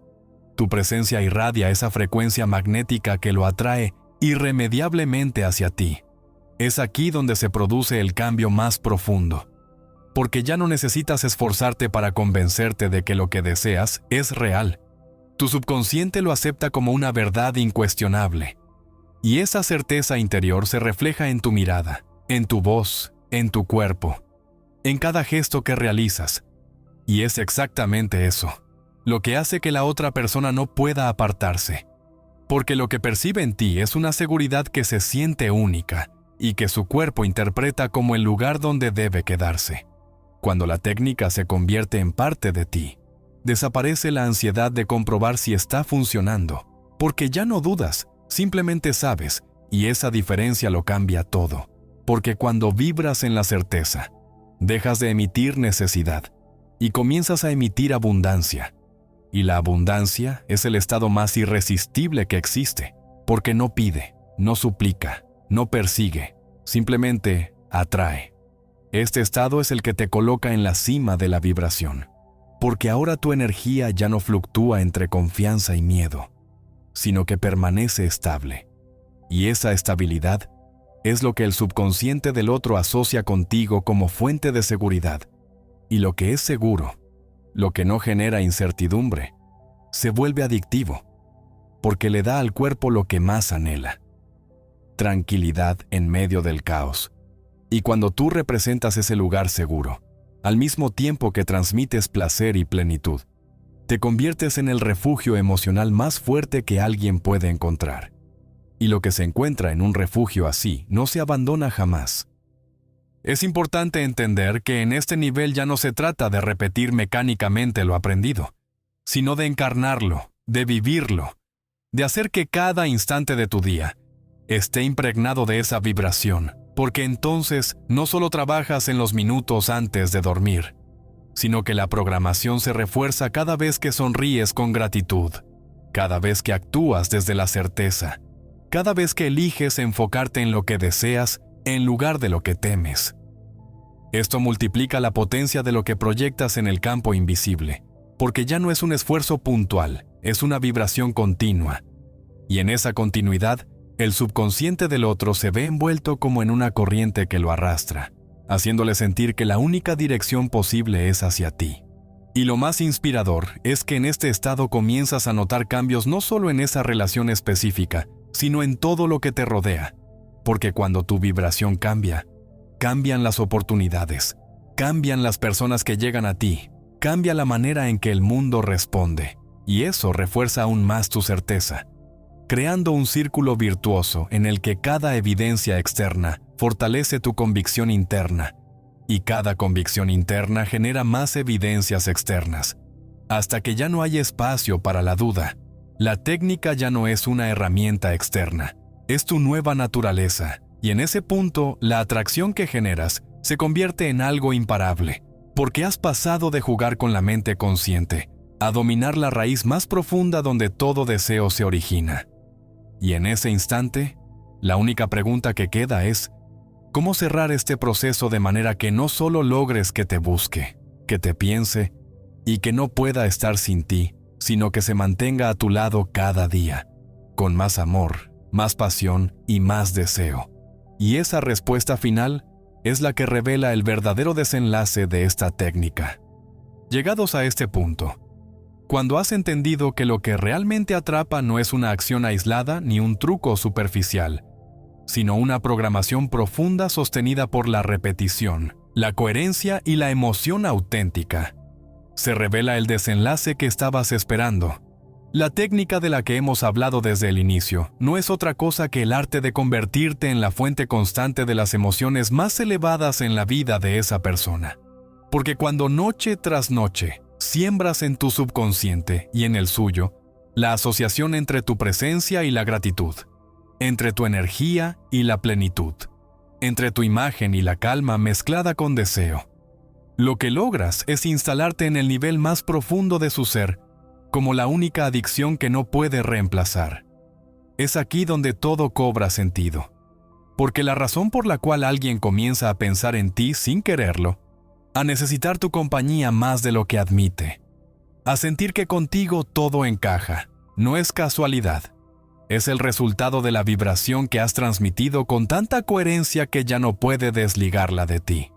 A: tu presencia irradia esa frecuencia magnética que lo atrae irremediablemente hacia ti. Es aquí donde se produce el cambio más profundo, porque ya no necesitas esforzarte para convencerte de que lo que deseas es real. Tu subconsciente lo acepta como una verdad incuestionable, y esa certeza interior se refleja en tu mirada, en tu voz, en tu cuerpo, en cada gesto que realizas. Y es exactamente eso lo que hace que la otra persona no pueda apartarse, porque lo que percibe en ti es una seguridad que se siente única y que su cuerpo interpreta como el lugar donde debe quedarse. Cuando la técnica se convierte en parte de ti, desaparece la ansiedad de comprobar si está funcionando, porque ya no dudas, simplemente sabes, y esa diferencia lo cambia todo, porque cuando vibras en la certeza, dejas de emitir necesidad y comienzas a emitir abundancia. Y la abundancia es el estado más irresistible que existe, porque no pide, no suplica, no persigue, simplemente atrae. Este estado es el que te coloca en la cima de la vibración, porque ahora tu energía ya no fluctúa entre confianza y miedo, sino que permanece estable. Y esa estabilidad es lo que el subconsciente del otro asocia contigo como fuente de seguridad. Y lo que es seguro, lo que no genera incertidumbre, se vuelve adictivo, porque le da al cuerpo lo que más anhela: tranquilidad en medio del caos. Y cuando tú representas ese lugar seguro, al mismo tiempo que transmites placer y plenitud, te conviertes en el refugio emocional más fuerte que alguien puede encontrar. Y lo que se encuentra en un refugio así no se abandona jamás. Es importante entender que en este nivel ya no se trata de repetir mecánicamente lo aprendido, sino de encarnarlo, de vivirlo, de hacer que cada instante de tu día esté impregnado de esa vibración, porque entonces no solo trabajas en los minutos antes de dormir, sino que la programación se refuerza cada vez que sonríes con gratitud, cada vez que actúas desde la certeza, cada vez que eliges enfocarte en lo que deseas en lugar de lo que temes. Esto multiplica la potencia de lo que proyectas en el campo invisible, porque ya no es un esfuerzo puntual, es una vibración continua. Y en esa continuidad El subconsciente del otro se ve envuelto como en una corriente que lo arrastra, haciéndole sentir que la única dirección posible es hacia ti. Y lo más inspirador es que en este estado comienzas a notar cambios no solo en esa relación específica, sino en todo lo que te rodea. Porque cuando tu vibración cambia, cambian las oportunidades, cambian las personas que llegan a ti, cambia la manera en que el mundo responde, y eso refuerza aún más tu certeza, creando un círculo virtuoso en el que cada evidencia externa fortalece tu convicción interna, y cada convicción interna genera más evidencias externas, hasta que ya no hay espacio para la duda. La técnica ya no es una herramienta externa, es tu nueva naturaleza, y en ese punto la atracción que generas se convierte en algo imparable, porque has pasado de jugar con la mente consciente a dominar la raíz más profunda donde todo deseo se origina. Y en ese instante, la única pregunta que queda es, ¿cómo cerrar este proceso de manera que no solo logres que te busque, que te piense y que no pueda estar sin ti, sino que se mantenga a tu lado cada día, con más amor, más pasión y más deseo? Y esa respuesta final es la que revela el verdadero desenlace de esta técnica. Llegados a este punto, cuando has entendido que lo que realmente atrapa no es una acción aislada ni un truco superficial, sino una programación profunda sostenida por la repetición, la coherencia y la emoción auténtica, se revela el desenlace que estabas esperando. La técnica de la que hemos hablado desde el inicio no es otra cosa que el arte de convertirte en la fuente constante de las emociones más elevadas en la vida de esa persona. Porque cuando noche tras noche siembras en tu subconsciente y en el suyo la asociación entre tu presencia y la gratitud, entre tu energía y la plenitud, entre tu imagen y la calma mezclada con deseo, lo que logras es instalarte en el nivel más profundo de su ser, como la única adicción que no puede reemplazar. Es aquí donde todo cobra sentido, porque la razón por la cual alguien comienza a pensar en ti sin quererlo, a necesitar tu compañía más de lo que admite, a sentir que contigo todo encaja, no es casualidad. Es el resultado de la vibración que has transmitido con tanta coherencia que ya no puede desligarla de ti.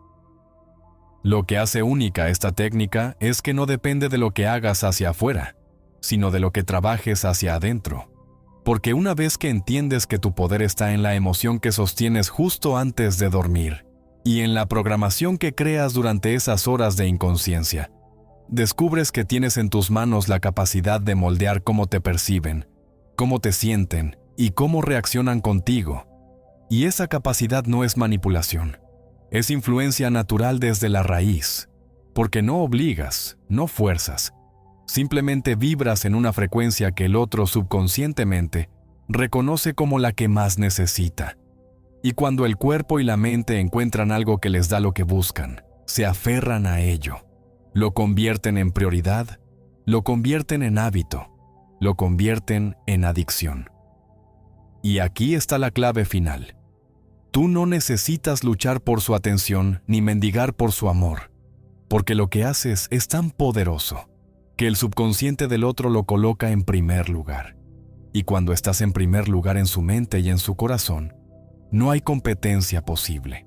A: Lo que hace única esta técnica es que no depende de lo que hagas hacia afuera, sino de lo que trabajes hacia adentro. Porque una vez que entiendes que tu poder está en la emoción que sostienes justo antes de dormir, y en la programación que creas durante esas horas de inconsciencia, descubres que tienes en tus manos la capacidad de moldear cómo te perciben, cómo te sienten y cómo reaccionan contigo. Y esa capacidad no es manipulación, es influencia natural desde la raíz, porque no obligas, no fuerzas, simplemente vibras en una frecuencia que el otro subconscientemente reconoce como la que más necesita. Y cuando el cuerpo y la mente encuentran algo que les da lo que buscan, se aferran a ello, lo convierten en prioridad, lo convierten en hábito, lo convierten en adicción. Y aquí está la clave final. Tú no necesitas luchar por su atención ni mendigar por su amor, porque lo que haces es tan poderoso que el subconsciente del otro lo coloca en primer lugar. Y cuando estás en primer lugar en su mente y en su corazón, no hay competencia posible.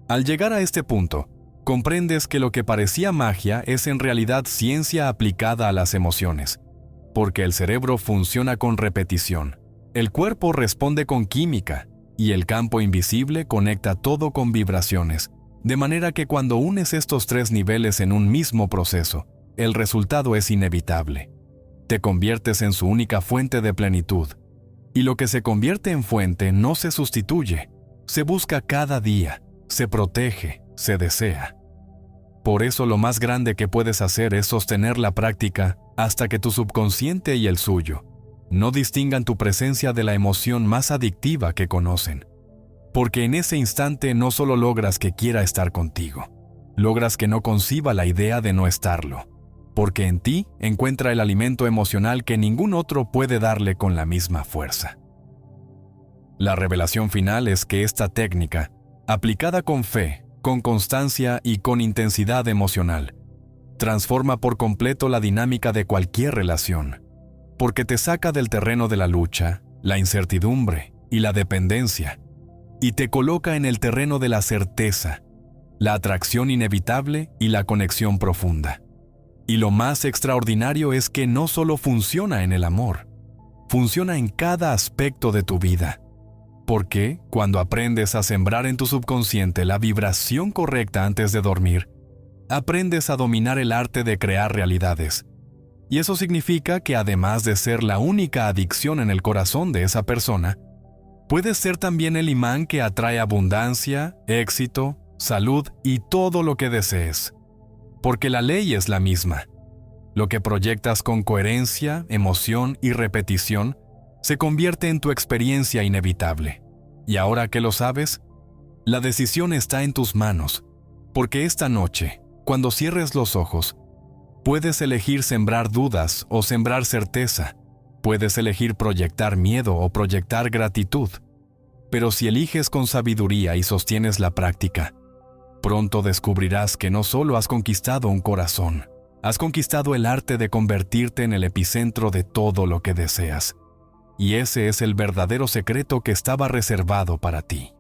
A: Al llegar a este punto, comprendes que lo que parecía magia es en realidad ciencia aplicada a las emociones, porque el cerebro funciona con repetición, el cuerpo responde con química, y el campo invisible conecta todo con vibraciones, de manera que cuando unes estos tres niveles en un mismo proceso, el resultado es inevitable. Te conviertes en su única fuente de plenitud, y lo que se convierte en fuente no se sustituye, se busca cada día, se protege, se desea. Por eso lo más grande que puedes hacer es sostener la práctica hasta que tu subconsciente y el suyo no distingan tu presencia de la emoción más adictiva que conocen. Porque en ese instante no solo logras que quiera estar contigo, logras que no conciba la idea de no estarlo, porque en ti encuentra el alimento emocional que ningún otro puede darle con la misma fuerza. La revelación final es que esta técnica, aplicada con fe, con constancia y con intensidad emocional, transforma por completo la dinámica de cualquier relación, porque te saca del terreno de la lucha, la incertidumbre y la dependencia, y te coloca en el terreno de la certeza, la atracción inevitable y la conexión profunda. Y lo más extraordinario es que no solo funciona en el amor, funciona en cada aspecto de tu vida. Porque cuando aprendes a sembrar en tu subconsciente la vibración correcta antes de dormir, aprendes a dominar el arte de crear realidades. Y eso significa que además de ser la única adicción en el corazón de esa persona, puedes ser también el imán que atrae abundancia, éxito, salud y todo lo que desees. Porque la ley es la misma. Lo que proyectas con coherencia, emoción y repetición se convierte en tu experiencia inevitable. Y ahora que lo sabes, la decisión está en tus manos, porque esta noche, cuando cierres los ojos, puedes elegir sembrar dudas o sembrar certeza, puedes elegir proyectar miedo o proyectar gratitud. Pero si eliges con sabiduría y sostienes la práctica, pronto descubrirás que no solo has conquistado un corazón, has conquistado el arte de convertirte en el epicentro de todo lo que deseas. Y ese es el verdadero secreto que estaba reservado para ti.